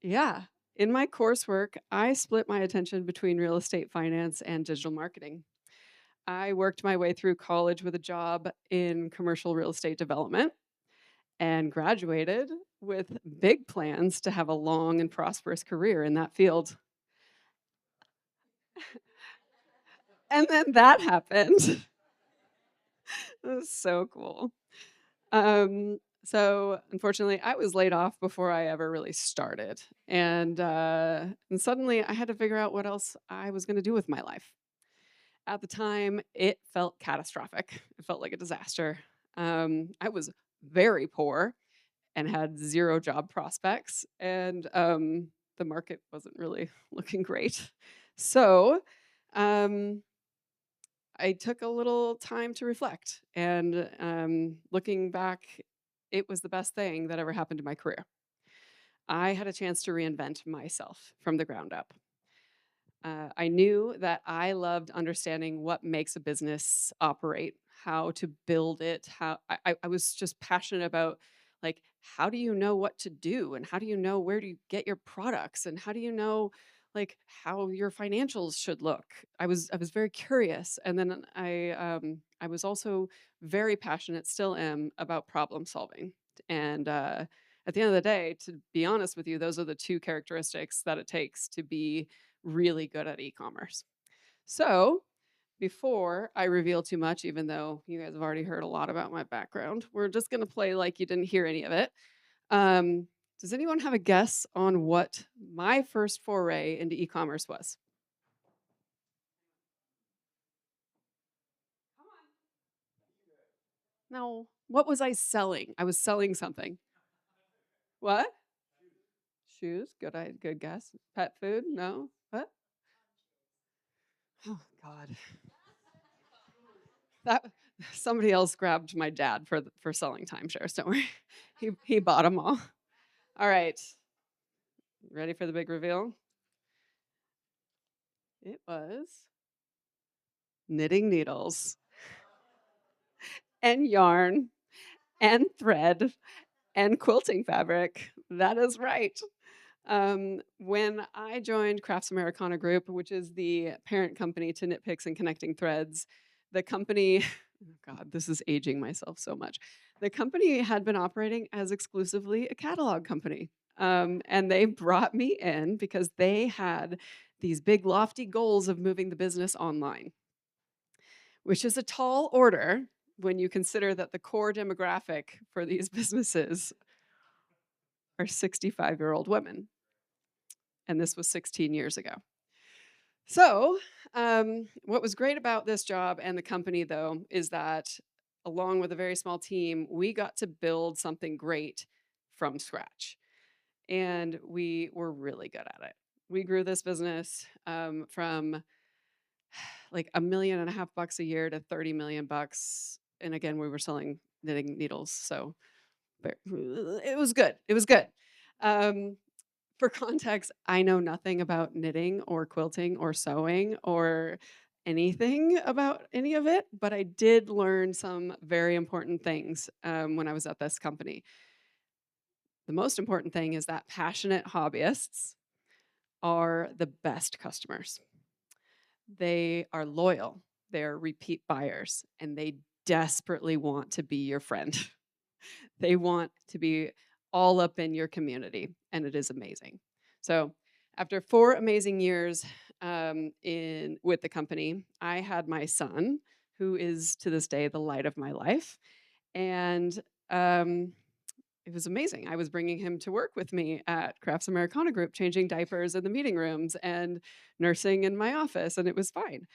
Yeah, in my coursework, I split my attention between real estate finance and digital marketing. I worked my way through college with a job in commercial real estate development and graduated with big plans to have a long and prosperous career in that field. And then that happened. It was so cool. So unfortunately, I was laid off before I ever really started. And suddenly I had to figure out what else I was going to do with my life. At the time, it felt catastrophic. It felt like a disaster. I was very poor and had 0 job prospects, and the market wasn't really looking great. So I took a little time to reflect, and looking back, it was the best thing that ever happened to my career. I had a chance to reinvent myself from the ground up. I knew that I loved understanding what makes a business operate, how to build it. I was just passionate about, like, how do you know what to do, and how do you know where to get your products, and how do you know, like, how your financials should look. I was very curious, and then I was also very passionate, still am, about problem solving. And at the end of the day, to be honest with you, those are the 2 characteristics that it takes to be really good at e-commerce. So before I reveal too much, even though you guys have already heard a lot about my background, we're just going to play like you didn't hear any of it. Does anyone have a guess on what my first foray into e-commerce was? No. What was I selling? I was selling something. What? Shoes. Good guess. Pet food? No. What? Oh God. That somebody else grabbed my dad for selling timeshares. Don't worry. He bought them all. All right. Ready for the big reveal? It was knitting needles and yarn and thread and quilting fabric. That is right. When I joined Crafts Americana Group, which is the parent company to Knit Picks and Connecting Threads, the company, oh God, this is aging myself so much. The company had been operating as exclusively a catalog company. And they brought me in because they had these big, lofty goals of moving the business online, which is a tall order when you consider that the core demographic for these businesses are 65-year-old women. And this was 16 years ago. So, what was great about this job and the company, though, is that along with a very small team, we got to build something great from scratch. And we were really good at it. We grew this business from like $1.5 million a year to 30 million bucks. And again, we were selling knitting needles. So it was good. It was good. For context, I know nothing about knitting or quilting or sewing or anything about any of it, but I did learn some very important things when I was at this company. The most important thing is that passionate hobbyists are the best customers. They are loyal, they're repeat buyers, and they desperately want to be your friend. They want to be all up in your community, and it is amazing. So after 4 amazing years with the company, I had my son, who is to this day the light of my life. And it was amazing. I was bringing him to work with me at Crafts Americana Group, changing diapers in the meeting rooms and nursing in my office, and it was fine.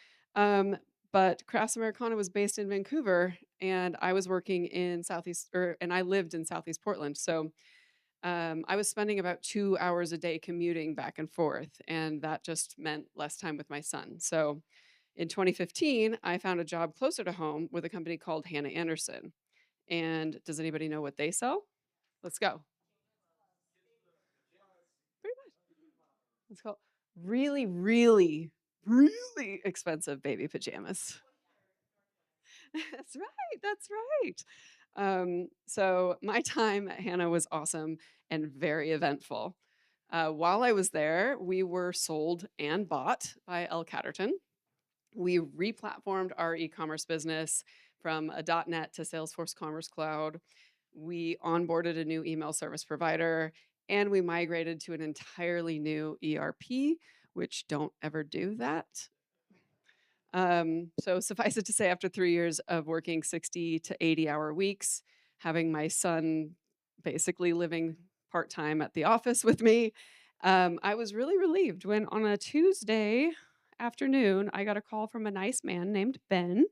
But Crafts Americana was based in Vancouver, and I was working in and I lived in Southeast Portland. So I was spending about 2 hours a day commuting back and forth, and that just meant less time with my son. So in 2015, I found a job closer to home with a company called Hannah Anderson. And does anybody know what they sell? Let's go. Pretty much. Let's go. Really, really, really expensive baby pajamas. That's right. That's right. So my time at Hannah was awesome and very eventful. While I was there, we were sold and bought by L. Catterton. We replatformed our e-commerce business from a .NET to Salesforce Commerce Cloud. We onboarded a new email service provider, and we migrated to an entirely new ERP, which don't ever do that. So suffice it to say, after 3 years of working 60 to 80-hour weeks, having my son basically living part-time at the office with me, I was really relieved when on a Tuesday afternoon, I got a call from a nice man named Ben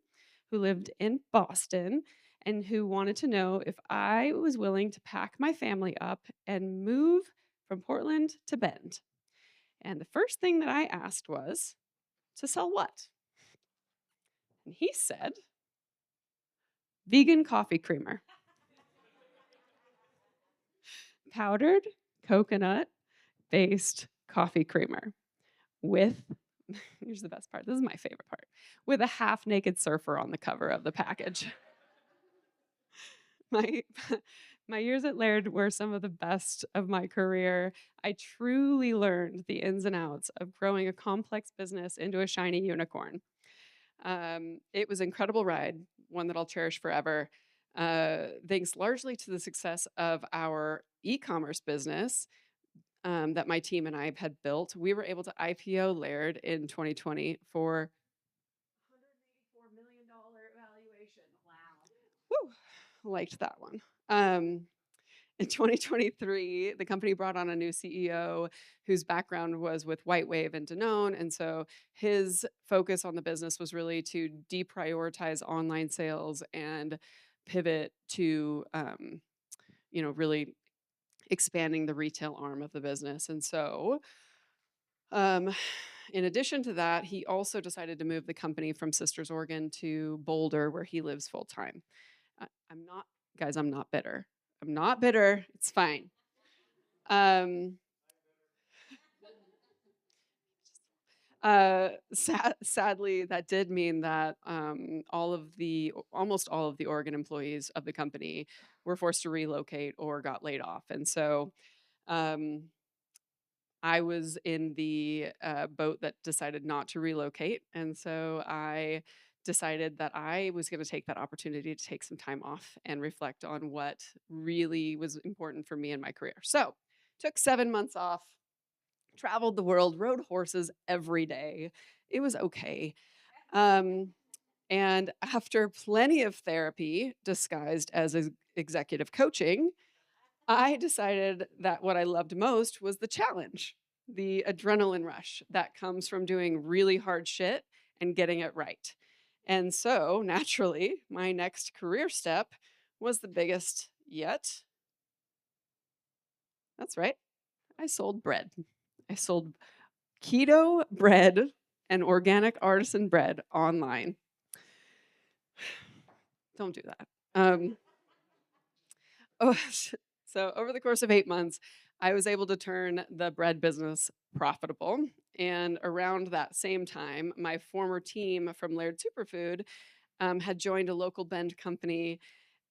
who lived in Boston and who wanted to know if I was willing to pack my family up and move from Portland to Bend. And the first thing that I asked was, to sell what? And he said, vegan coffee creamer. Powdered coconut based coffee creamer with, here's the best part, this is my favorite part, with a half naked surfer on the cover of the package. My years at Laird were some of the best of my career. I truly learned the ins and outs of growing a complex business into a shiny unicorn. It was an incredible ride, one that I'll cherish forever. Thanks largely to the success of our e-commerce business that my team and I had built, we were able to IPO Laird in 2020 for $184 million valuation. Wow. Woo, liked that one. In 2023, the company brought on a new CEO whose background was with Whitewave and Danone. And so his focus on the business was really to deprioritize online sales and pivot to, really expanding the retail arm of the business. And so in addition to that, he also decided to move the company from Sisters, Oregon to Boulder, where he lives full time. I'm not bitter. I'm not bitter. It's fine. Sadly, that did mean that almost all of the Oregon employees of the company were forced to relocate or got laid off. And so I was in the boat that decided not to relocate. And so I decided that I was going to take that opportunity to take some time off and reflect on what really was important for me in my career. So Took 7 months off, traveled the world, rode horses every day. It was okay. And after plenty of therapy disguised as executive coaching, I decided that what I loved most was the challenge, the adrenaline rush that comes from doing really hard shit and getting it right. And so, naturally, my next career step was the biggest yet. That's right. I sold bread. I sold keto bread and organic artisan bread online. Don't do that. Oh, so over the course of 8 months, I was able to turn the bread business profitable. And around that same time, my former team from Laird Superfood had joined a local Bend company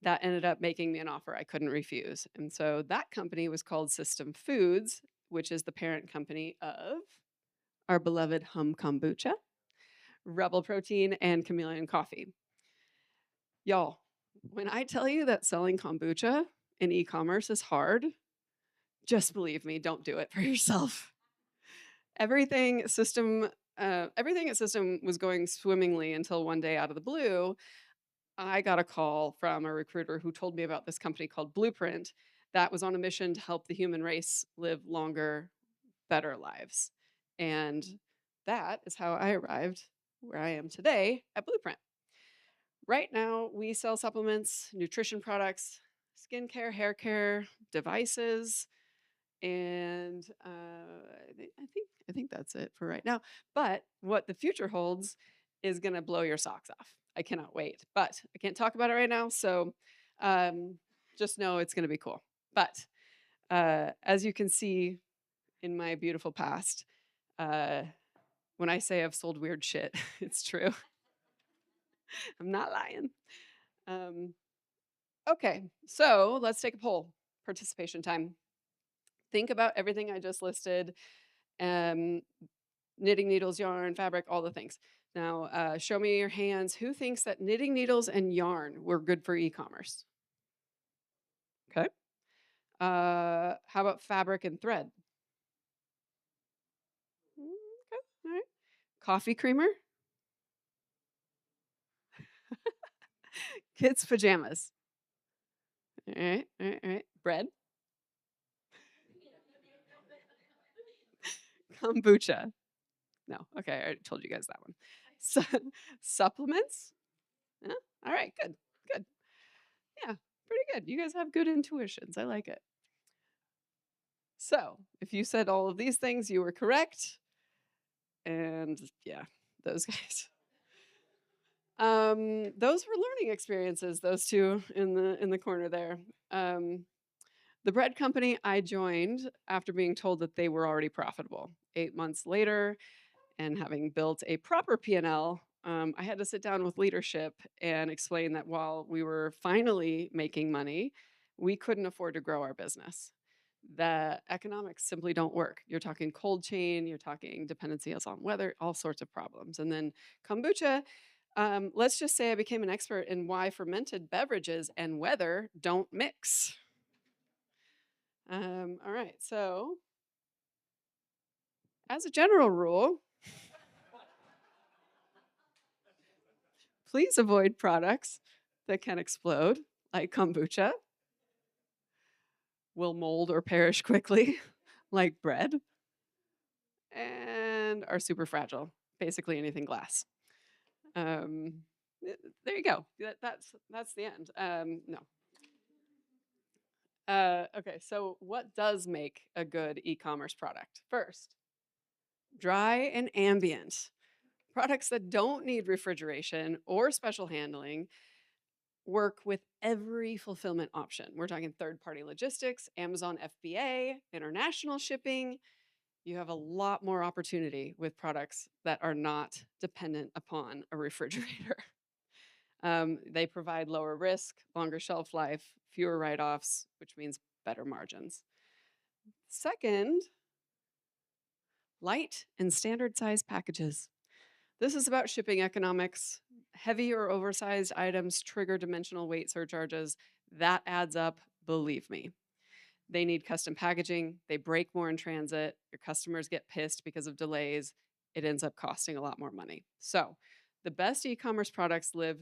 that ended up making me an offer I couldn't refuse. And so that company was called System Foods, which is the parent company of our beloved Hum Kombucha, Rebel Protein, and Chameleon Coffee. Y'all, when I tell you that selling kombucha in e-commerce is hard, just believe me, don't do it for yourself. Everything at System was going swimmingly until one day out of the blue, I got a call from a recruiter who told me about this company called Blueprint that was on a mission to help the human race live longer, better lives. And that is how I arrived where I am today at Blueprint. Right now, we sell supplements, nutrition products, skincare, hair care, devices, and I think that's it for right now. But what the future holds is going to blow your socks off. I cannot wait, but I can't talk about it right now. So just know it's going to be cool. But as you can see in my beautiful past, when I say I've sold weird shit, it's true. I'm not lying. Okay, so let's take a poll. Participation time. Think about everything I just listed. Knitting needles, yarn, fabric, all the things. Now, show me your hands. Who thinks that knitting needles and yarn were good for e-commerce? Okay. How about fabric and thread? Okay, all right. Coffee creamer? Kids' pajamas. All right, all right, all right. Bread? Kombucha. No, okay, I already told you guys that one. Supplements? Yeah, all right, good, good. Yeah, pretty good. You guys have good intuitions. I like it. So, if you said all of these things, you were correct. And yeah, those guys. Those were learning experiences, those two in the corner there. The bread company I joined after being told that they were already profitable. 8 months later, and having built a proper P&L, I had to sit down with leadership and explain that while we were finally making money, we couldn't afford to grow our business. The economics simply don't work. You're talking cold chain, you're talking dependencies on weather, all sorts of problems. And then kombucha, let's just say I became an expert in why fermented beverages and weather don't mix. All right, so as a general rule, please avoid products that can explode, like kombucha, will mold or perish quickly, like bread, and are super fragile, basically anything glass. There you go. That's the end. No. Okay, so what does make a good e-commerce product? First, dry and ambient. Products that don't need refrigeration or special handling work with every fulfillment option. We're talking third-party logistics, Amazon FBA, international shipping. You have a lot more opportunity with products that are not dependent upon a refrigerator. They provide lower risk, longer shelf life, fewer write-offs, which means better margins. Second, light and standard size packages. This is about shipping economics. Heavy or oversized items trigger dimensional weight surcharges. That adds up, believe me. They need custom packaging. They break more in transit. Your customers get pissed because of delays. It ends up costing a lot more money. So the best e-commerce products live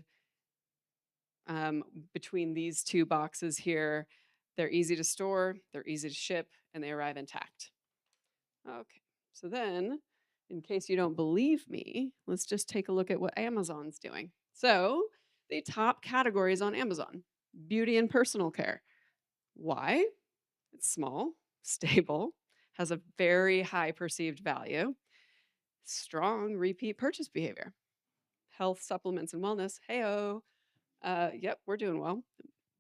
between these two boxes here. They're easy to store, they're easy to ship, and they arrive intact. Okay, so then, in case you don't believe me, let's just take a look at what Amazon's doing. So, the top categories on Amazon: beauty and personal care. Why? It's small, stable, has a very high perceived value, strong repeat purchase behavior. Health, supplements, and wellness. Heyo. Yep, we're doing well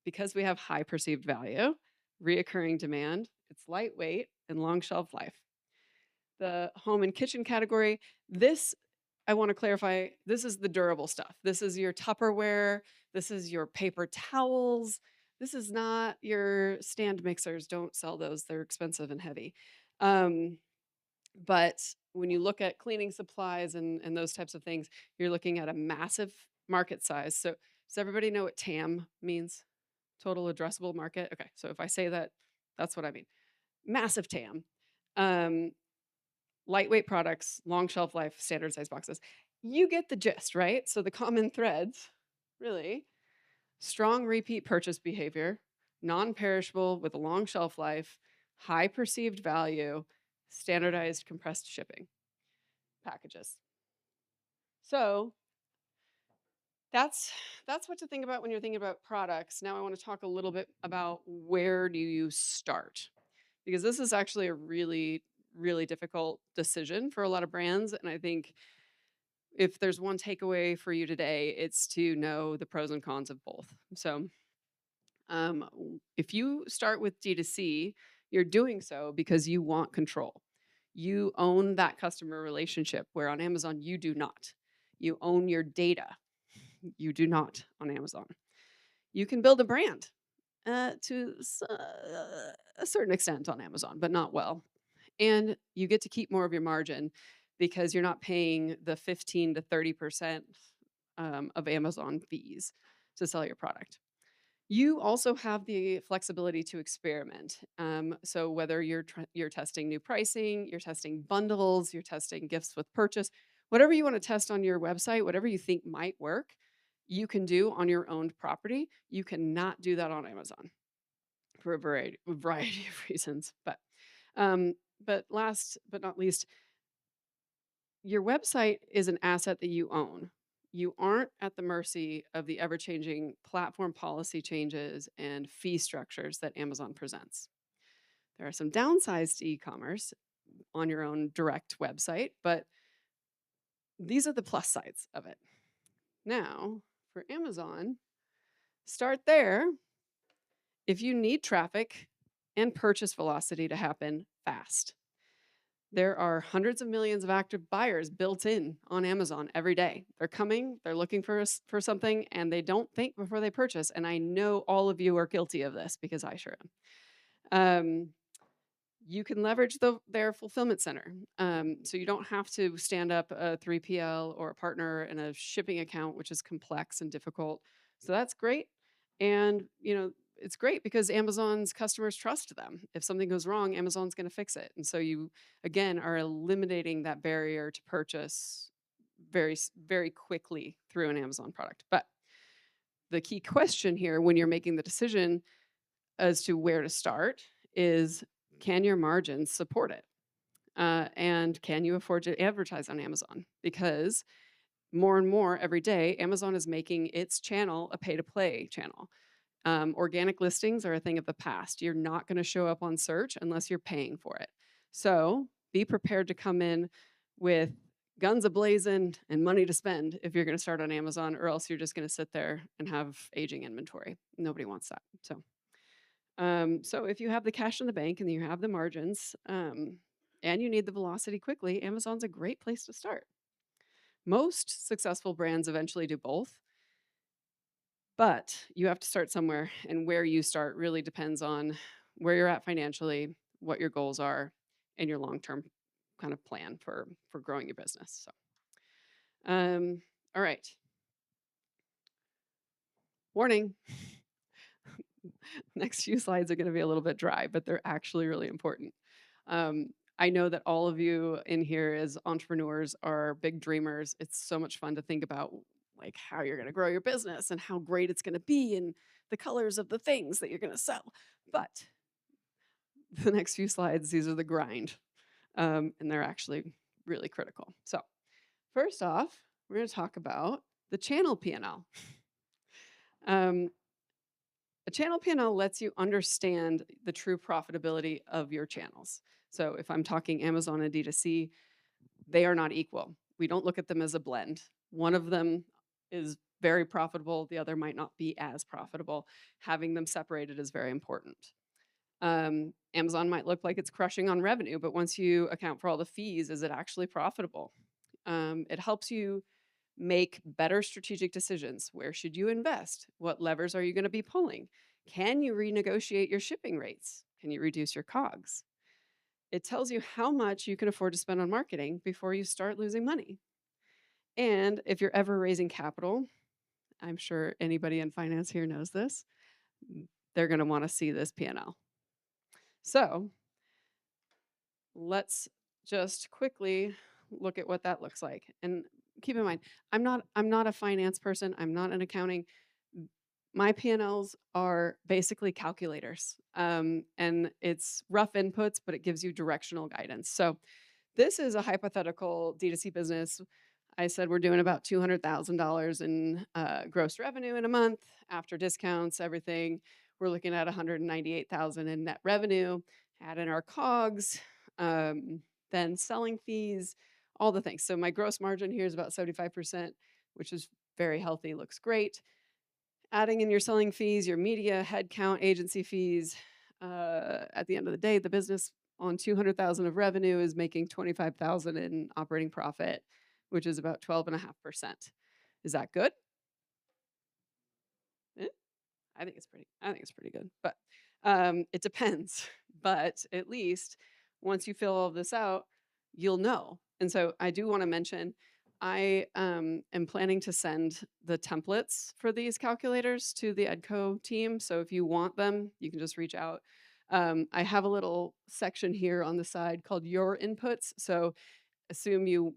because we have high perceived value, reoccurring demand, it's lightweight, and long shelf life. The home and kitchen category, this, I want to clarify, this is the durable stuff. This is your Tupperware, this is your paper towels. This is not your stand mixers. Don't sell those, they're expensive and heavy. But when you look at cleaning supplies and those types of things, you're looking at a massive market size. So does everybody know what TAM means? Total addressable market. Okay, so if I say that, that's what I mean. Massive TAM. Lightweight products, long shelf life, standard size boxes. You get the gist, right? So the common threads, really, strong repeat purchase behavior, non-perishable with a long shelf life, high perceived value, standardized compressed shipping packages. So that's what to think about when you're thinking about products. Now I want to talk a little bit about where do you start? Because this is actually a really, really difficult decision for a lot of brands. And I think if there's one takeaway for you today, it's to know the pros and cons of both. So if you start with D2C, you're doing so because you want control. You own that customer relationship, where on Amazon, you do not. You own your data. You do not on Amazon. You can build a brand to a certain extent on Amazon, but not well. And you get to keep more of your margin because you're not paying the 15 to 30% of Amazon fees to sell your product. You also have the flexibility to experiment. So whether you're testing new pricing, you're testing bundles, you're testing gifts with purchase, whatever you want to test on your website, whatever you think might work, you can do on your owned property. You cannot do that on Amazon for a variety of reasons. But last but not least, your website is an asset that you own. You aren't at the mercy of the ever-changing platform policy changes and fee structures that Amazon presents. There are some downsides to e-commerce on your own direct website, but these are the plus sides of it. Now, for Amazon, start there if you need traffic and purchase velocity to happen fast. There are hundreds of millions of active buyers built in on Amazon every day. They're coming, they're looking for something, and they don't think before they purchase. And I know all of you are guilty of this because I sure am. You can leverage their fulfillment center. So you don't have to stand up a 3PL or a partner in a shipping account, which is complex and difficult. So that's great. And, it's great because Amazon's customers trust them. If something goes wrong, Amazon's going to fix it. And so you, again, are eliminating that barrier to purchase very, very quickly through an Amazon product. But the key question here when you're making the decision as to where to start is, can your margins support it? And can you afford to advertise on Amazon? Because more and more every day, Amazon is making its channel a pay-to-play channel. Organic listings are a thing of the past. You're not going to show up on search unless you're paying for it. So be prepared to come in with guns a-blazing and money to spend if you're going to start on Amazon, or else you're just going to sit there and have aging inventory. Nobody wants that. So if you have the cash in the bank and you have the margins and you need the velocity quickly, Amazon's a great place to start. Most successful brands eventually do both. But you have to start somewhere, and where you start really depends on where you're at financially, what your goals are, and your long-term kind of plan for growing your business. So, all right. Warning. Next few slides are going to be a little bit dry, but they're actually really important. I know that all of you in here as entrepreneurs are big dreamers. It's so much fun to think about like how you're going to grow your business and how great it's going to be and the colors of the things that you're going to sell. But the next few slides, these are the grind, and they're actually really critical. So first off, we're going to talk about the channel P&L. A channel P&L lets you understand the true profitability of your channels. So if I'm talking Amazon and D2C, they are not equal. We don't look at them as a blend. One of them is very profitable, the other might not be as profitable. Having them separated is very important. Amazon might look like it's crushing on revenue, but once you account for all the fees, is it actually profitable? It helps you make better strategic decisions. Where should you invest? What levers are you going to be pulling? Can you renegotiate your shipping rates? Can you reduce your COGS? It tells you how much you can afford to spend on marketing before you start losing money. And if you're ever raising capital, I'm sure anybody in finance here knows this, they're going to want to see this P&L. So let's just quickly look at what that looks like. And keep in mind, I'm not a finance person. I'm not an accounting. My P&Ls are basically calculators, and it's rough inputs, but it gives you directional guidance. So this is a hypothetical D2C business. I said we're doing about $200,000 in gross revenue in a month after discounts, everything. We're looking at $198,000 in net revenue. Add in our COGS, then selling fees, all the things. So my gross margin here is about 75%, which is very healthy, looks great. Adding in your selling fees, your media, headcount, agency fees. At the end of the day, the business on $200,000 of revenue is making $25,000 in operating profit, which is about 12.5%. Is that good? I think it's pretty good, but it depends. But at least once you fill all of this out, you'll know. And so I do want to mention, I am planning to send the templates for these calculators to the EDCO team. So if you want them, you can just reach out. I have a little section here on the side called Your Inputs. So assume you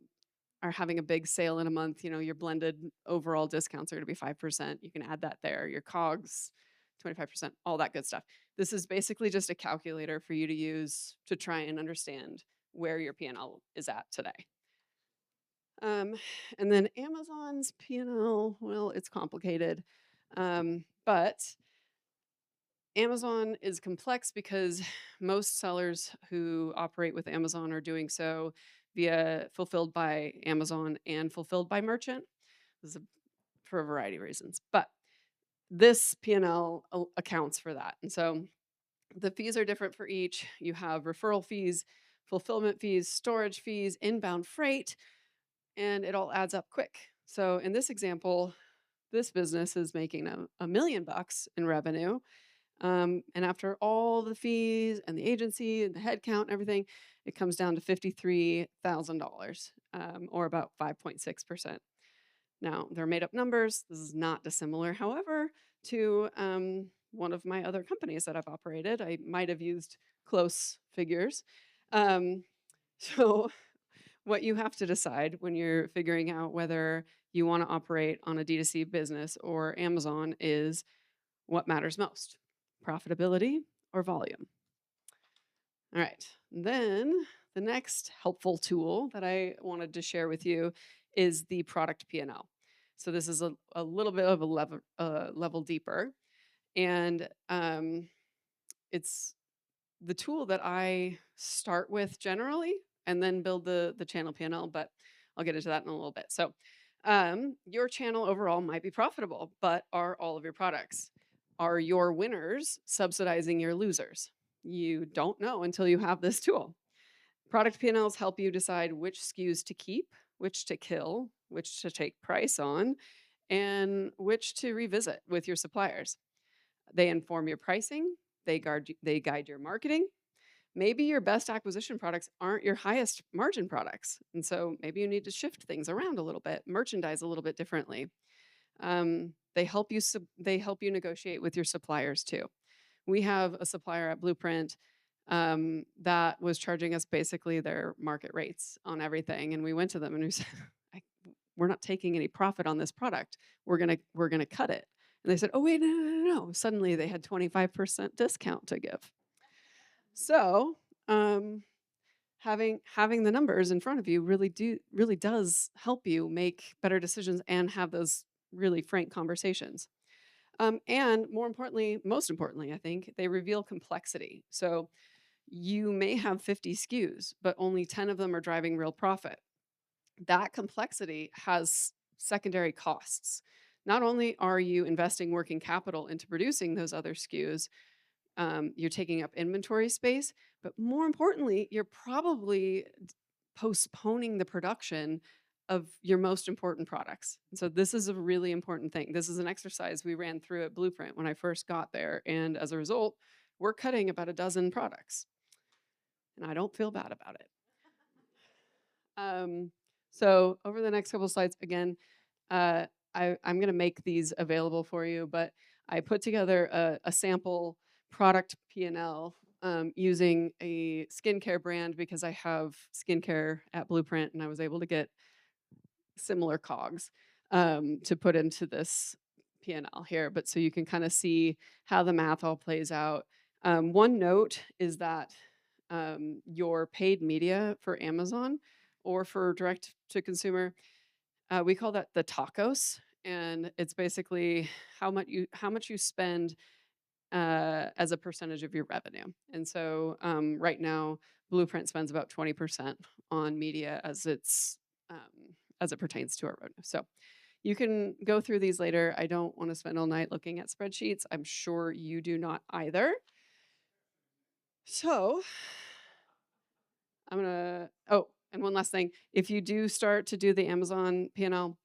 are having a big sale in a month, your blended overall discounts are going to be 5%. You can add that there. Your COGS, 25%, all that good stuff. This is basically just a calculator for you to use to try and understand where your P&L is at today. And then Amazon's P&L, well, it's complicated, but Amazon is complex because most sellers who operate with Amazon are doing so via fulfilled by Amazon and fulfilled by merchant. This is for a variety of reasons, but this P&L accounts for that. And so the fees are different for each. You have referral fees, fulfillment fees, storage fees, inbound freight, and it all adds up quick. So in this example, this business is making $1 million in revenue. And after all the fees and the agency and the headcount and everything, it comes down to $53,000, or about 5.6%. Now, they're made up numbers. This is not dissimilar, however, to one of my other companies that I've operated. I might have used close figures. So what you have to decide when you're figuring out whether you want to operate on a D2C business or Amazon is what matters most, profitability or volume. All right, then the next helpful tool that I wanted to share with you is the product P&L. So this is a little bit of a level deeper, and it's the tool that I start with generally and then build the channel P&L, but I'll get into that in a little bit. So your channel overall might be profitable, but are all of your products? Are your winners subsidizing your losers? You don't know until you have this tool. Product P&Ls help you decide which SKUs to keep, which to kill, which to take price on, and which to revisit with your suppliers. They inform your pricing, they guide your marketing. Maybe your best acquisition products aren't your highest margin products. And so maybe you need to shift things around a little bit, merchandise a little bit differently. They help you. They help you negotiate with your suppliers too. We have a supplier at Blueprint that was charging us basically their market rates on everything, and we went to them and we said, "We're not taking any profit on this product. We're gonna cut it." And they said, "Oh wait, no." Suddenly they had 25% discount to give. So having the numbers in front of you really does help you make better decisions and have those really frank conversations. And most importantly, I think they reveal complexity. So you may have 50 SKUs, but only 10 of them are driving real profit. That complexity has secondary costs. Not only are you investing working capital into producing those other SKUs, you're taking up inventory space, but more importantly, you're probably postponing the production of your most important products. And so this is a really important thing. This is an exercise we ran through at Blueprint when I first got there. And as a result, we're cutting about a dozen products. And I don't feel bad about it. So over the next couple slides, again, I'm going to make these available for you, but I put together a sample product P&L using a skincare brand because I have skincare at Blueprint and I was able to get similar cogs to put into this P&L here. But so you can kind of see how the math all plays out. One note is that your paid media for Amazon or for direct to consumer, we call that the tacos, and it's basically how much you spend as a percentage of your revenue. And so right now, Blueprint spends about 20% on media as it pertains to our revenue. So you can go through these later. I don't want to spend all night looking at spreadsheets. I'm sure you do not either. So I'm gonna, oh, and one last thing. If you do start to do the Amazon P&L,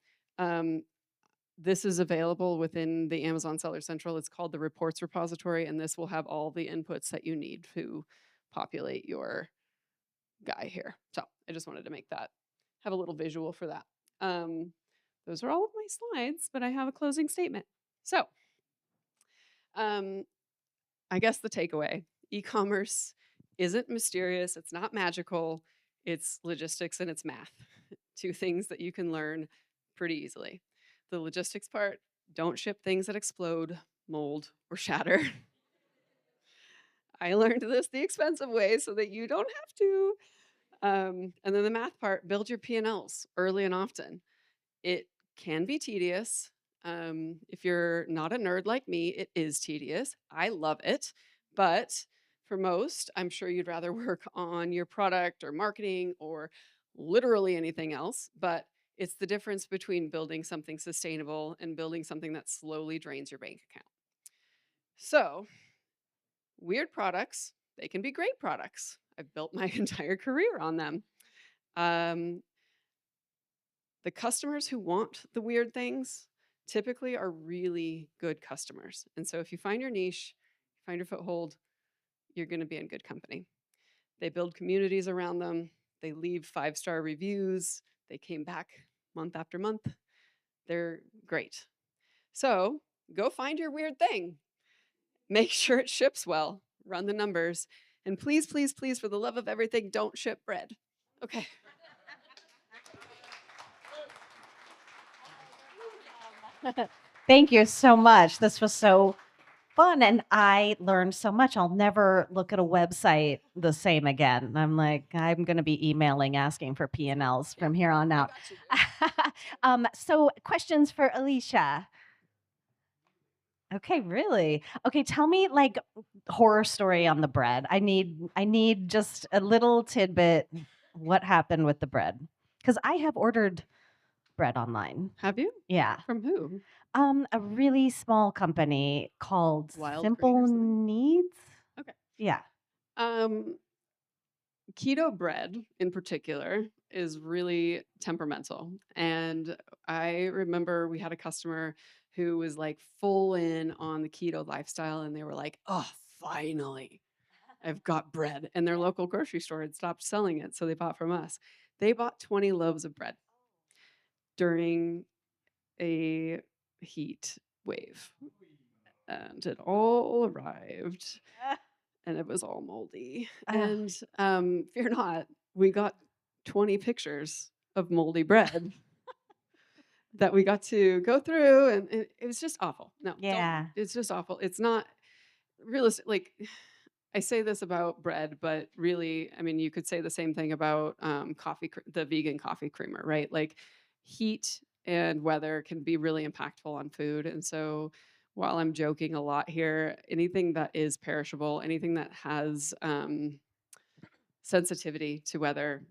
this is available within the Amazon Seller Central. It's called the Reports Repository, and this will have all the inputs that you need to populate your guy here. So I just wanted to have a little visual for that. Those are all of my slides, but I have a closing statement. So I guess the takeaway, e-commerce isn't mysterious, it's not magical, it's logistics and it's math. Two things that you can learn pretty easily. The logistics part, don't ship things that explode, mold, or shatter. I learned this the expensive way so that you don't have to. And then the math part, build your P&Ls early and often. It can be tedious. If you're not a nerd like me, it is tedious. I love it. But for most, I'm sure you'd rather work on your product or marketing or literally anything else. But it's the difference between building something sustainable and building something that slowly drains your bank account. So, weird products, they can be great products. I've built my entire career on them. The customers who want the weird things typically are really good customers. And so if you find your niche, find your foothold, you're going to be in good company. They build communities around them. They leave 5-star reviews. They came back month after month. They're great. So go find your weird thing. Make sure it ships well. Run the numbers. And please, please, please, for the love of everything, don't ship bread. Okay. Thank you so much. This was so fun, and I learned so much. I'll never look at a website the same again. I'm going to be emailing asking for P&Ls from here on out. So questions for Alisha? Okay, really? Okay, tell me horror story on the bread. I need just a little tidbit. What happened with the bread? Because I have ordered bread online. Have you? Yeah. From who? A really small company called Wild Simple Crate or something? Needs. Okay. Yeah. Keto bread in particular is really temperamental. And I remember we had a customer who was full in on the keto lifestyle, and they were like, "Oh, finally, I've got bread." And their local grocery store had stopped selling it, so they bought from us. They bought 20 loaves of bread during a heat wave. And it all arrived and it was all moldy. And fear not, we got 20 pictures of moldy bread that we got to go through, and it was just awful. No, Yeah. it's just awful. It's not realistic. Like, I say this about bread, but really, I mean, you could say the same thing about the vegan coffee creamer, right? Like, heat and weather can be really impactful on food. And so, while I'm joking a lot here, anything that is perishable, anything that has sensitivity to weather,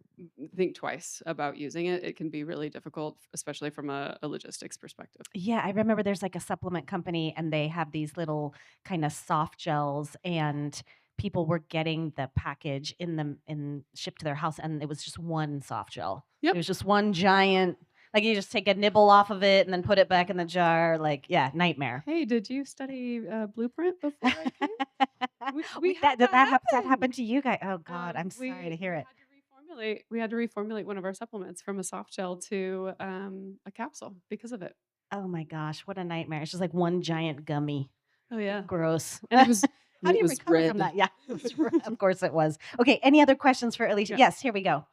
think twice about using it. It can be really difficult, especially from a logistics perspective. Yeah, I remember there's like a supplement company and they have these little kind of soft gels, and people were getting the package in shipped to their house, and it was just one soft gel. Yep. It was just one giant, like you just take a nibble off of it and then put it back in the jar. Like, yeah, nightmare. Hey, did you study Blueprint before I came? That happened to you guys. Oh God, I'm sorry to hear it. We had to reformulate one of our supplements from a soft gel to a capsule because of it. Oh my gosh, what a nightmare. It's just like one giant gummy. Oh yeah. Gross. And it was How do you recover red. from that? Yeah, of course it was. Okay, any other questions for Alisha? Yeah. Yes, here we go.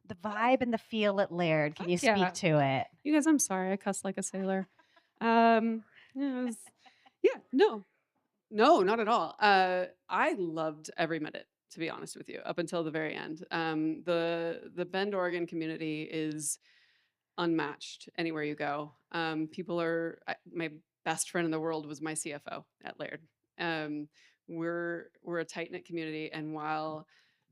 The vibe and the feel at Laird. Can you Yeah. speak to it? You guys, I'm sorry. I cuss like a sailor. Yeah, no, not at all. I loved every minute, to be honest with you, up until the very end. The Bend, Oregon community is unmatched anywhere you go. People are my best friend in the world was my CFO at Laird. We're a tight knit community, and while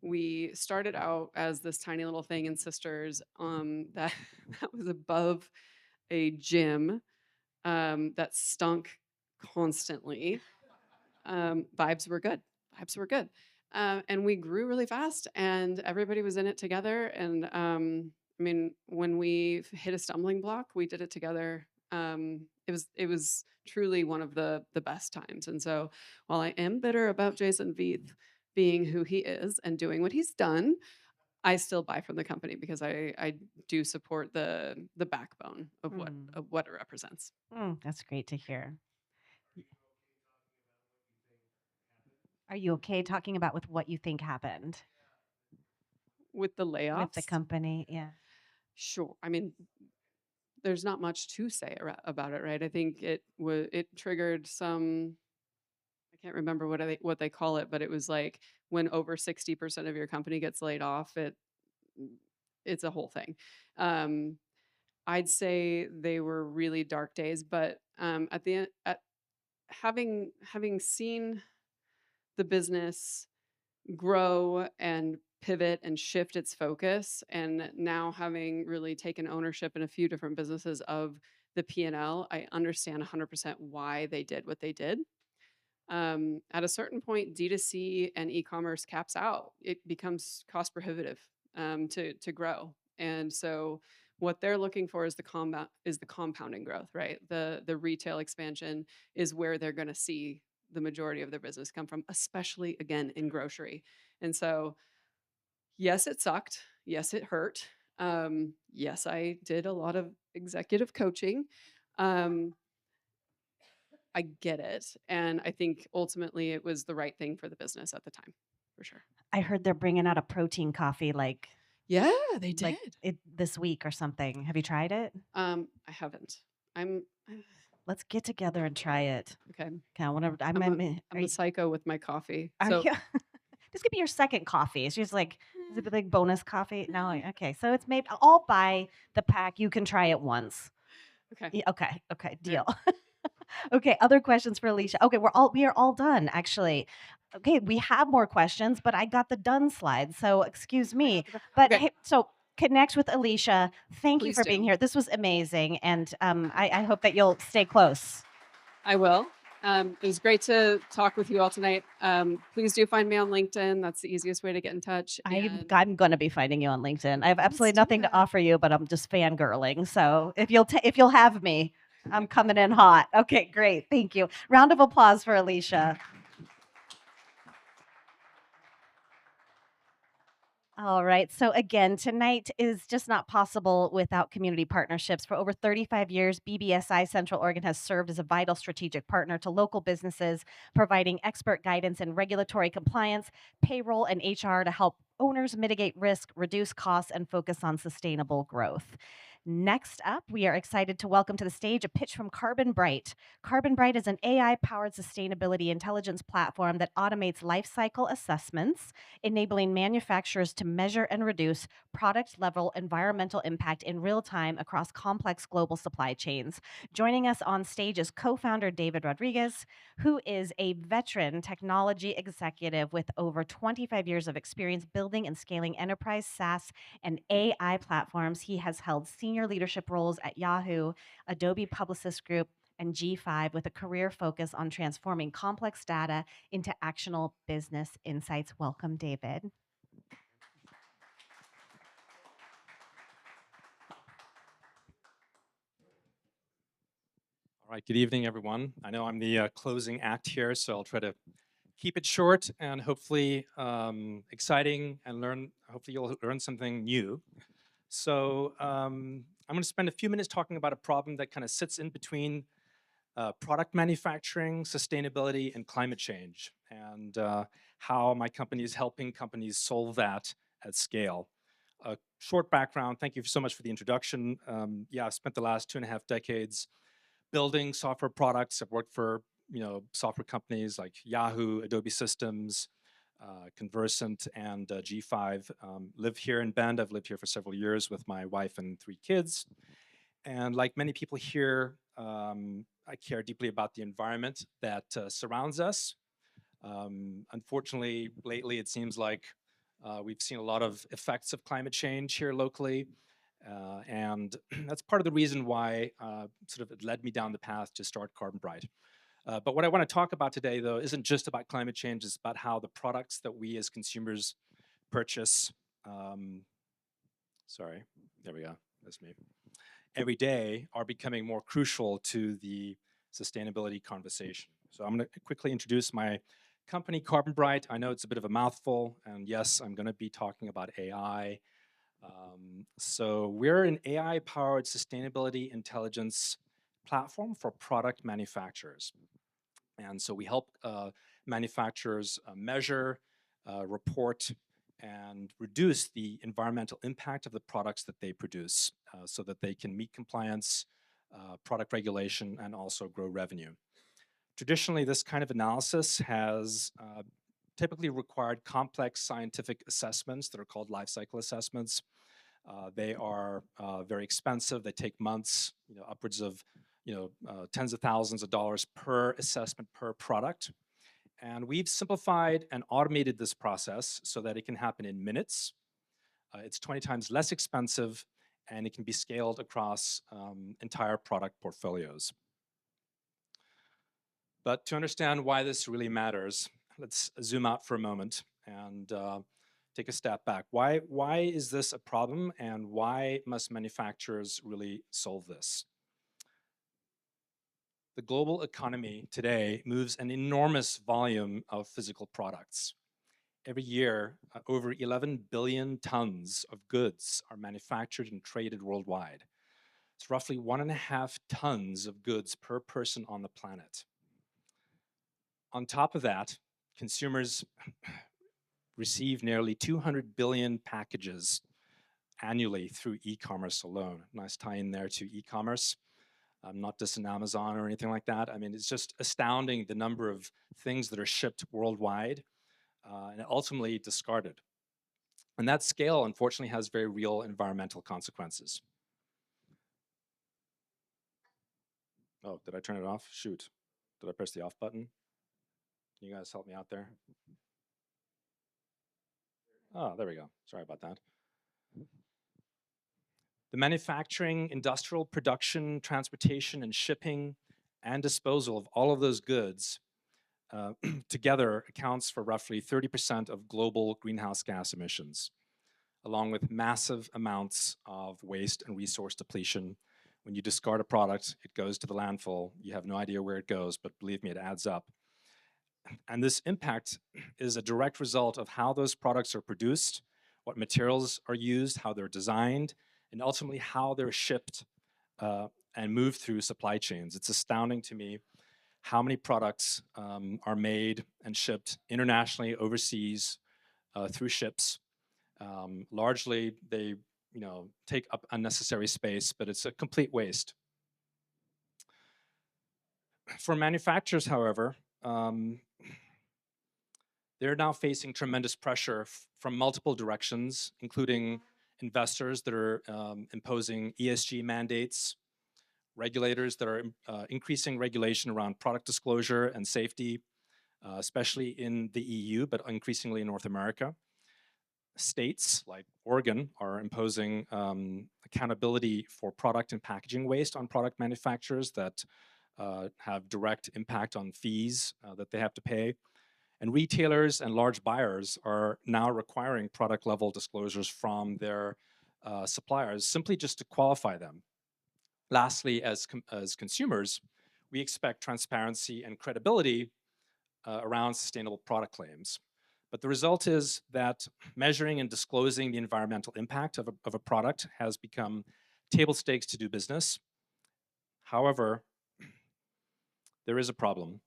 we started out as this tiny little thing in Sisters, that was above a gym that stunk constantly. Vibes were good. And we grew really fast, and everybody was in it together. And I mean, when we hit a stumbling block, we did it together. It was truly one of the best times. And so, while I am bitter about Jason Veith being who he is and doing what he's done, I still buy from the company because I do support the backbone of what it represents. That's great to hear. Are you okay talking about with what you think happened With the layoffs? with the company? Yeah. Sure. I mean, there's not much to say about it, right? I think it triggered some. I can't remember what they call it, but it was like when over 60% of your company gets laid off, it's a whole thing. I'd say they were really dark days, but at the end, having seen the business grow and pivot and shift its focus, and now having really taken ownership in a few different businesses of the P&L, I understand 100% why they did what they did. At a certain point, D2C and e-commerce caps out. It becomes cost prohibitive to grow, and so what they're looking for is the compounding growth, right? The retail expansion is where they're going to see the majority of their business come from, especially again in grocery. And so, yes, it sucked. Yes, it hurt. Yes, I did a lot of executive coaching. I get it. And I think ultimately it was the right thing for the business at the time, for sure. I heard they're bringing out a protein coffee like Yeah, they did. like this week or something. Have you tried it? I haven't. Let's get together and try it. Okay. Okay, whenever I'm a psycho with my coffee. So this could be your second coffee. It's just like, is it like bonus coffee? No, okay. So it's made. I'll buy the pack. You can try it once. okay. Yeah, okay, deal. Okay, other questions for Alisha. Okay, we are all done actually. Okay, we have more questions, but I got the done slide, so excuse me. But Okay. hey, so connect with Alisha. Thank you Please for do. being here. This was amazing, and I hope that you'll stay close. I will. It was great to talk with you all tonight. Please do find me on LinkedIn. That's the easiest way to get in touch. And I'm going to be finding you on LinkedIn. I have absolutely do nothing to that. offer you, but I'm just fangirling. So if you'll have me, I'm coming in hot. Okay, great. Thank you. Round of applause for Alisha. All right. So, again, tonight is just not possible without community partnerships. For over 35 years, BBSI Central Oregon has served as a vital strategic partner to local businesses, providing expert guidance in regulatory compliance, payroll, and HR to help owners mitigate risk, reduce costs, and focus on sustainable growth. Next up, we are excited to welcome to the stage a pitch from CarbonBright. CarbonBright is an AI powered sustainability intelligence platform that automates life cycle assessments, enabling manufacturers to measure and reduce product level environmental impact in real time across complex global supply chains. Joining us on stage is co founder David Rodrigues, who is a veteran technology executive with over 25 years of experience building and scaling enterprise SaaS and AI platforms. He has held senior leadership roles at Yahoo, Adobe Publicist Group, and G5 with a career focus on transforming complex data into actionable business insights. Welcome, David. All right, good evening, everyone. I know I'm the closing act here, so I'll try to keep it short and hopefully exciting and hopefully you'll learn something new. So I'm going to spend a few minutes talking about a problem that kind of sits in between product manufacturing, sustainability, and climate change, and how my company is helping companies solve that at scale. A short background, thank you so much for the introduction. Yeah, I've spent the last 2.5 decades building software products. I've worked for software companies like Yahoo, Adobe Systems, Conversant, and G5. Live here in Bend. I've lived here for several years with my wife and 3 kids. And like many people here, I care deeply about the environment that surrounds us. Unfortunately, lately it seems like we've seen a lot of effects of climate change here locally. And that's part of the reason why sort of it led me down the path to start CarbonBright. But what I want to talk about today, though, isn't just about climate change. It's about how the products that we as consumers purchase, sorry, there we go, that's me, every day are becoming more crucial to the sustainability conversation. So I'm going to quickly introduce my company, CarbonBright. I know it's a bit of a mouthful, and yes, I'm going to be talking about AI. So we're an AI-powered sustainability intelligence platform for product manufacturers. And so we help manufacturers measure, report, and reduce the environmental impact of the products that they produce so that they can meet compliance, product regulation, and also grow revenue. Traditionally, this kind of analysis has typically required complex scientific assessments that are called life cycle assessments. They are very expensive. They take months, upwards of tens of thousands of dollars per assessment per product. And we've simplified and automated this process so that it can happen in minutes. It's 20 times less expensive, and it can be scaled across entire product portfolios. But to understand why this really matters, let's zoom out for a moment and take a step back. Why is this a problem, and why must manufacturers really solve this? The global economy today moves an enormous volume of physical products. Every year, over 11 billion tons of goods are manufactured and traded worldwide. It's roughly 1.5 tons of goods per person on the planet. On top of that, consumers receive nearly 200 billion packages annually through e-commerce alone. Nice tie in there to e-commerce. Not just in Amazon or anything like that. I mean, it's just astounding the number of things that are shipped worldwide and ultimately discarded. And that scale, unfortunately, has very real environmental consequences. Oh, did I turn it off? Shoot. Did I press the off button? Can you guys help me out there? Oh, there we go. Sorry about that. The manufacturing, industrial production, transportation, and shipping and disposal of all of those goods together accounts for roughly 30% of global greenhouse gas emissions, along with massive amounts of waste and resource depletion. When you discard a product, it goes to the landfill. You have no idea where it goes, but believe me, it adds up. And this impact is a direct result of how those products are produced, what materials are used, how they're designed, and ultimately how they're shipped and moved through supply chains. It's astounding to me how many products are made and shipped internationally, overseas, through ships. Largely, they take up unnecessary space, but it's a complete waste. For manufacturers, however, they're now facing tremendous pressure from multiple directions, including investors that are imposing ESG mandates, regulators that are increasing regulation around product disclosure and safety, especially in the EU, but increasingly in North America. States like Oregon are imposing accountability for product and packaging waste on product manufacturers that have direct impact on fees that they have to pay. And retailers and large buyers are now requiring product level disclosures from their suppliers simply just to qualify them. Lastly, as consumers, we expect transparency and credibility around sustainable product claims. But the result is that measuring and disclosing the environmental impact of a product has become table stakes to do business. However, there is a problem.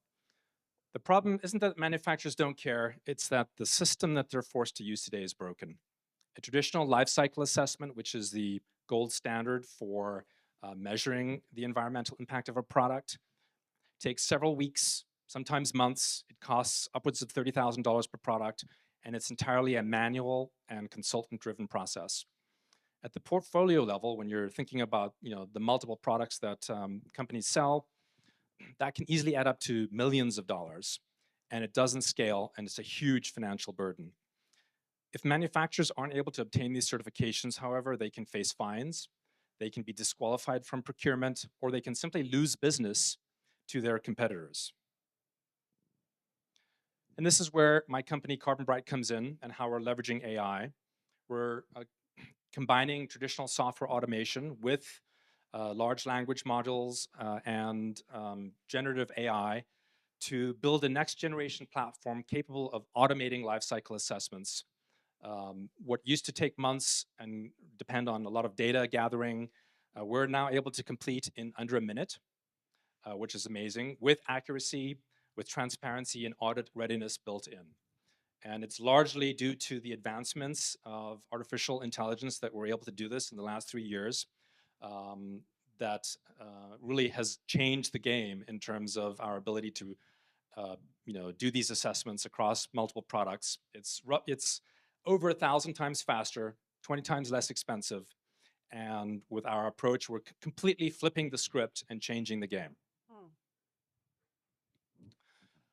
The problem isn't that manufacturers don't care, it's that the system that they're forced to use today is broken. A traditional life cycle assessment, which is the gold standard for measuring the environmental impact of a product, takes several weeks, sometimes months. It costs upwards of $30,000 per product, and it's entirely a manual and consultant-driven process. At the portfolio level, when you're thinking about the multiple products that companies sell, that can easily add up to millions of dollars, and it doesn't scale, and it's a huge financial burden. If manufacturers aren't able to obtain these certifications, however, they can face fines, they can be disqualified from procurement, or they can simply lose business to their competitors. And this is where my company CarbonBright comes in and how we're leveraging AI. We're combining traditional software automation with large language models and generative AI to build a next generation platform capable of automating lifecycle assessments. What used to take months and depend on a lot of data gathering, we're now able to complete in under a minute, which is amazing, with accuracy, with transparency and audit readiness built in. And it's largely due to the advancements of artificial intelligence that we're able to do this in the last 3 years. That really has changed the game in terms of our ability to do these assessments across multiple products. It's over 1,000 times faster, 20 times less expensive. And with our approach, we're completely flipping the script and changing the game.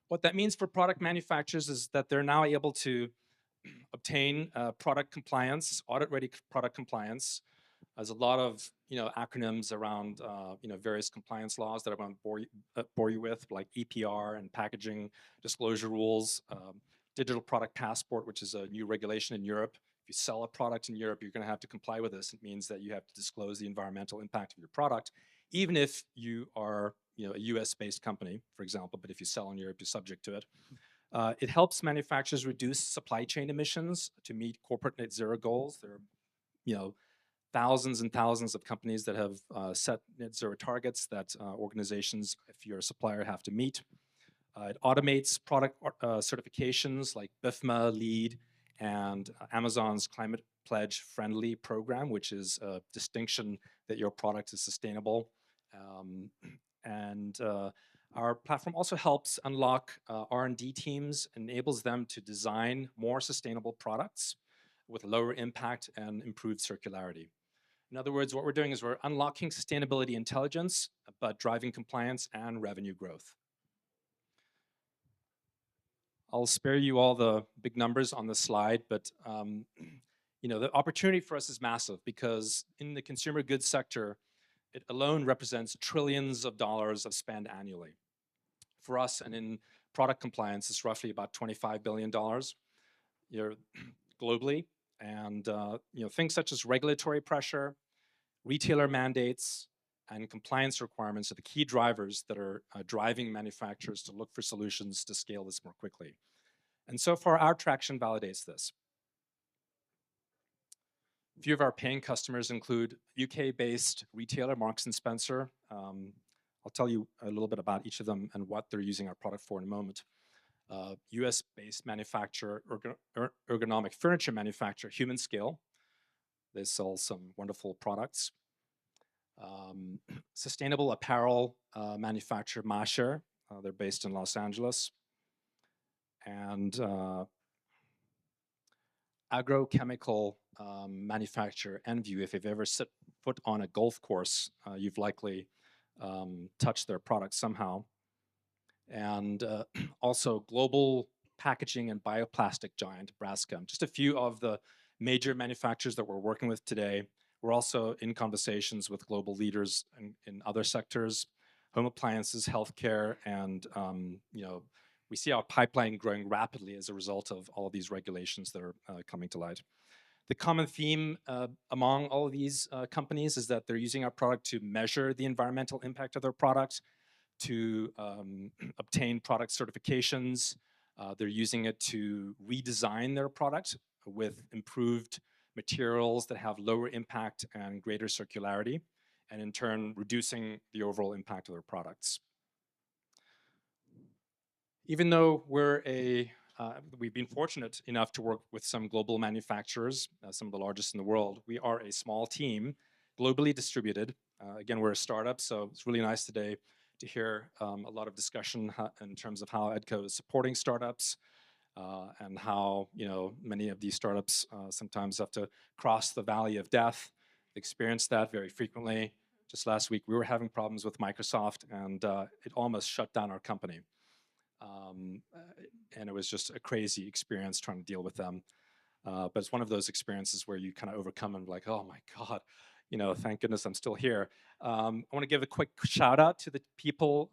What that means for product manufacturers is that they're now able to obtain product compliance, audit-ready product compliance. There's a lot of acronyms around various compliance laws that I won't bore you with, like EPR and packaging disclosure rules, digital product passport, which is a new regulation in Europe. If you sell a product in Europe, you're going to have to comply with this. It means that you have to disclose the environmental impact of your product, even if you are a US-based company, for example, but if you sell in Europe, you're subject to it. It helps manufacturers reduce supply chain emissions to meet corporate net zero goals. There are thousands and thousands of companies that have set net zero targets that organizations, if you're a supplier, have to meet. It automates product certifications like BIFMA, LEED, and Amazon's Climate Pledge Friendly program, which is a distinction that your product is sustainable. Our platform also helps unlock R&D teams, enables them to design more sustainable products with lower impact and improved circularity. In other words, what we're doing is we're unlocking sustainability intelligence, but driving compliance and revenue growth. I'll spare you all the big numbers on the slide, but the opportunity for us is massive because in the consumer goods sector, it alone represents trillions of dollars of spend annually. For us, and in product compliance, it's roughly about $25 billion globally. And things such as regulatory pressure, retailer mandates, and compliance requirements are the key drivers that are driving manufacturers to look for solutions to scale this more quickly. And so far, our traction validates this. A few of our paying customers include UK-based retailer Marks and Spencer. I'll tell you a little bit about each of them and what they're using our product for in a moment. US-based manufacturer, ergonomic furniture manufacturer, Human Scale. They sell some wonderful products. Sustainable apparel manufacturer, Masher. They're based in Los Angeles. And agrochemical manufacturer, Enview. If you've ever set foot on a golf course, you've likely touched their product somehow. And also global packaging and bioplastic giant, Braskem. Just a few of the major manufacturers that we're working with today. We're also in conversations with global leaders in other sectors, home appliances, healthcare, and we see our pipeline growing rapidly as a result of all of these regulations that are coming to light. The common theme among all of these companies is that they're using our product to measure the environmental impact of their products, to obtain product certifications. They're using it to redesign their product with improved materials that have lower impact and greater circularity, and in turn, reducing the overall impact of their products. Even though we've been fortunate enough to work with some global manufacturers, some of the largest in the world, we are a small team, globally distributed. Again, we're a startup, so it's really nice today to hear a lot of discussion in terms of how EDCO is supporting startups, and how many of these startups sometimes have to cross the valley of death. Experience that very frequently. Just last week, we were having problems with Microsoft, and it almost shut down our company. And it was just a crazy experience trying to deal with them. But it's one of those experiences where you kind of overcome and like, oh my God, thank goodness I'm still here. I want to give a quick shout out to the people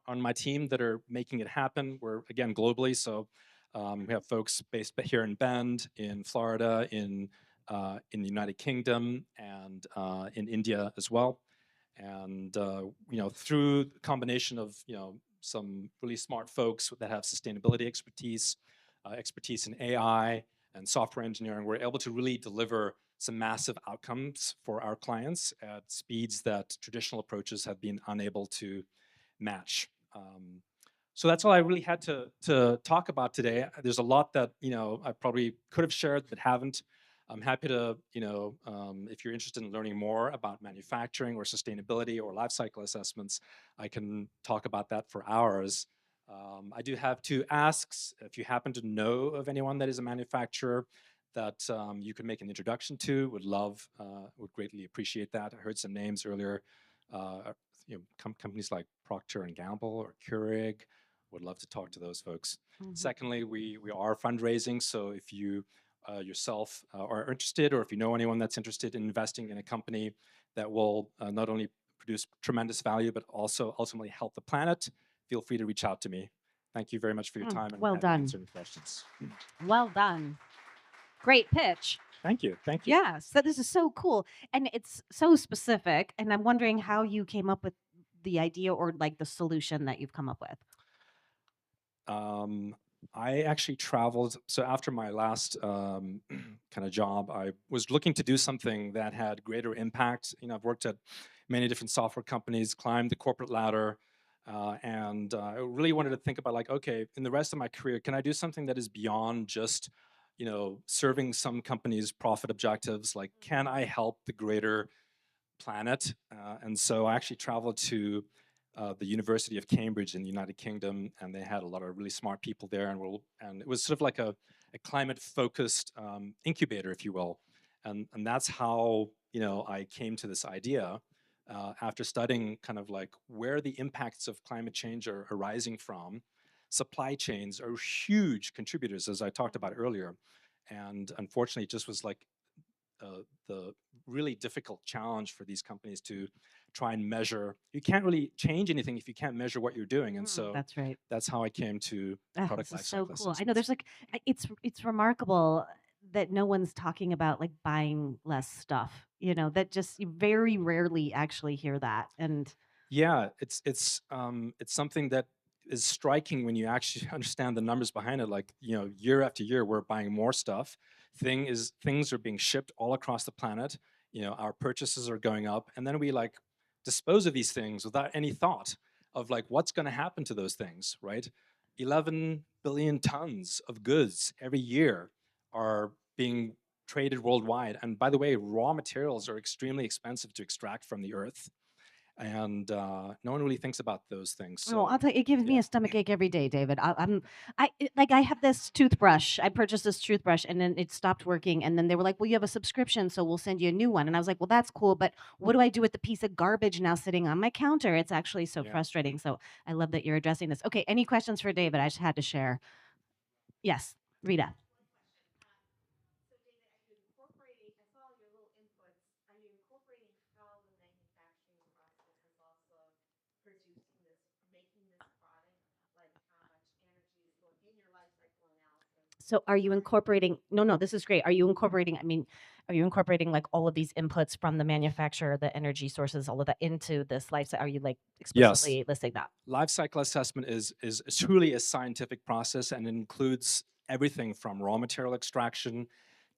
on my team that are making it happen. We're, again, globally, so we have folks based here in Bend, in Florida, in the United Kingdom, and in India as well. And through the combination of some really smart folks that have sustainability expertise, expertise in AI and software engineering, we're able to really deliver some massive outcomes for our clients at speeds that traditional approaches have been unable to match. So that's all I really had to talk about today. There's a lot that I probably could have shared but haven't. I'm happy to, if you're interested in learning more about manufacturing or sustainability or life cycle assessments, I can talk about that for hours. I do have 2 asks. If you happen to know of anyone that is a manufacturer that you could make an introduction to, would greatly appreciate that. I heard some names earlier, companies like Procter & Gamble or Keurig. Would love to talk to those folks. Mm-hmm. Secondly, we are fundraising, so if you yourself are interested, or if you know anyone that's interested in investing in a company that will not only produce tremendous value, but also ultimately help the planet, feel free to reach out to me. Thank you very much for your time. And well done. Answer any questions. Well done. Great pitch. Thank you. Thank you. Yeah, so this is so cool. And it's so specific. And I'm wondering how you came up with the idea or like the solution that you've come up with. I actually traveled. So after my last kind of job, I was looking to do something that had greater impact. I've worked at many different software companies, climbed the corporate ladder, and I really wanted to think about like, okay, in the rest of my career, can I do something that is beyond just, serving some companies' profit objectives? Like, can I help the greater planet? And so I actually traveled to the University of Cambridge in the United Kingdom, and they had a lot of really smart people there, and it was sort of like a climate-focused incubator, if you will, and that's how I came to this idea after studying kind of like where the impacts of climate change are arising from. Supply chains are huge contributors, as I talked about earlier, and unfortunately, it just was like the really difficult challenge for these companies to try and measure. You can't really change anything if you can't measure what you're doing, and so that's right. That's how I came to product lifecycle so cool. assessments. I know there's like it's remarkable that no one's talking about like buying less stuff. That just you very rarely actually hear that. And yeah, it's something that is striking when you actually understand the numbers behind it. Like, year after year, we're buying more stuff. Things are being shipped all across the planet. Our purchases are going up, and then we like dispose of these things without any thought of like what's going to happen to those things, right? 11 billion tons of goods every year are being traded worldwide. And by the way, raw materials are extremely expensive to extract from the earth. And no one really thinks about those things. Oh, So, I'll tell you, it gives me a stomach ache every day, David. I have this toothbrush. I purchased this toothbrush and then it stopped working. And then they were like, well, you have a subscription, so we'll send you a new one. And I was like, well, that's cool. But what do I do with the piece of garbage now sitting on my counter? It's actually so Yeah. frustrating. So I love that you're addressing this. Okay, any questions for David? I just had to share. Yes, Rita. So are you incorporating, no, this is great. Are you incorporating, are you incorporating like all of these inputs from the manufacturer, the energy sources, all of that into this life? Are you like explicitly listing that? Life cycle assessment is truly a scientific process, and it includes everything from raw material extraction,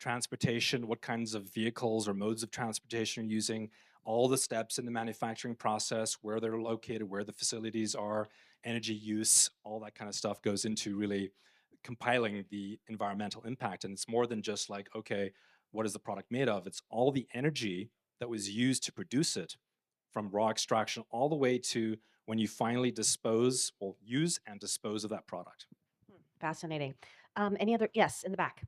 transportation, what kinds of vehicles or modes of transportation you're using, all the steps in the manufacturing process, where they're located, where the facilities are, energy use, all that kind of stuff goes into really compiling the environmental impact. And it's more than just like, okay, what is the product made of? It's all the energy that was used to produce it, from raw extraction all the way to when you finally use and dispose of that product. Fascinating. Any other? Yes, in the back.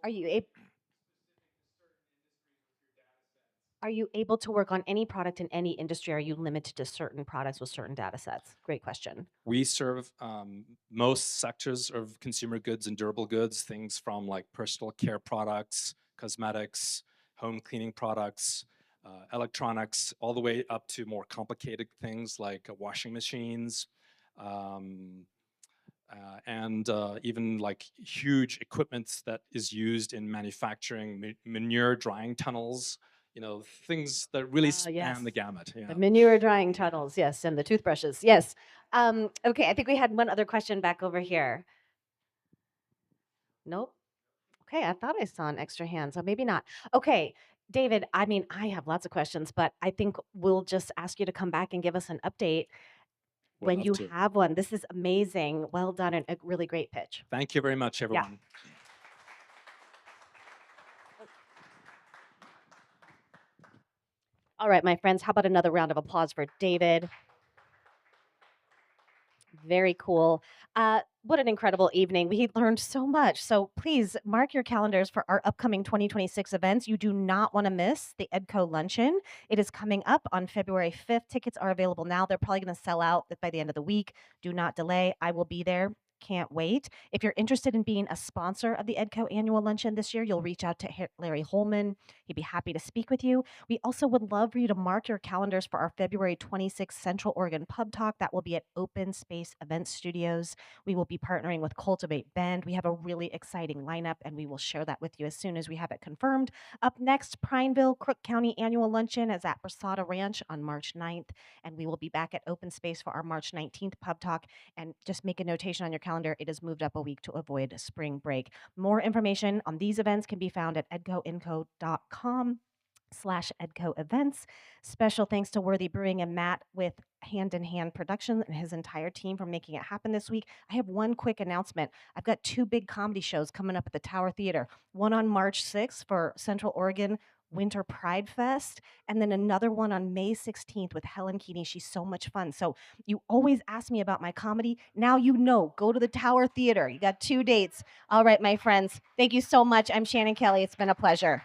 Are you able to work on any product in any industry? Are you limited to certain products with certain data sets? Great question. We serve most sectors of consumer goods and durable goods, things from like personal care products, cosmetics, home cleaning products, electronics, all the way up to more complicated things like washing machines, and even like huge equipment that is used in manufacturing manure drying tunnels. Things that really span the gamut. Yeah. The manure drying tunnels, yes, and the toothbrushes, yes. Okay, I think we had one other question back over here. Nope. Okay, I thought I saw an extra hand, so maybe not. Okay, David, I have lots of questions, but I think we'll just ask you to come back and give us an update when you have one. This is amazing. Well done, and a really great pitch. Thank you very much, everyone. All right, my friends, how about another round of applause for David? Very cool. What an incredible evening. We learned so much. So please mark your calendars for our upcoming 2026 events. You do not want to miss the EDCO Luncheon. It is coming up on February 5th. Tickets are available now. They're probably going to sell out by the end of the week. Do not delay. I will be there. Can't wait. If you're interested in being a sponsor of the EDCO annual luncheon this year, you'll reach out to Larry Holman. He'd be happy to speak with you. We also would love for you to mark your calendars for our February 26th Central Oregon Pub Talk. That will be at Open Space Event Studios. We will be partnering with Cultivate Bend. We have a really exciting lineup, and we will share that with you as soon as we have it confirmed. Up next, Prineville Crook County Annual Luncheon is at Brasada Ranch on March 9th, and we will be back at Open Space for our March 19th Pub Talk. And just make a notation on your calendar. It is moved up a week to avoid spring break. More information on these events can be found at edcoinco.com/EDCO events. Special thanks to Worthy Brewing and Matt with Hand in Hand Production and his entire team for making it happen this week. I have one quick announcement. I've got 2 big comedy shows coming up at the Tower Theater. One on March 6th for Central Oregon Winter Pride Fest, and then another one on May 16th with Helen Keeney. She's so much fun. So you always ask me about my comedy. Now you know. Go to the Tower Theater. You got 2 dates. All right, my friends. Thank you so much. I'm Shannon Kelly. It's been a pleasure.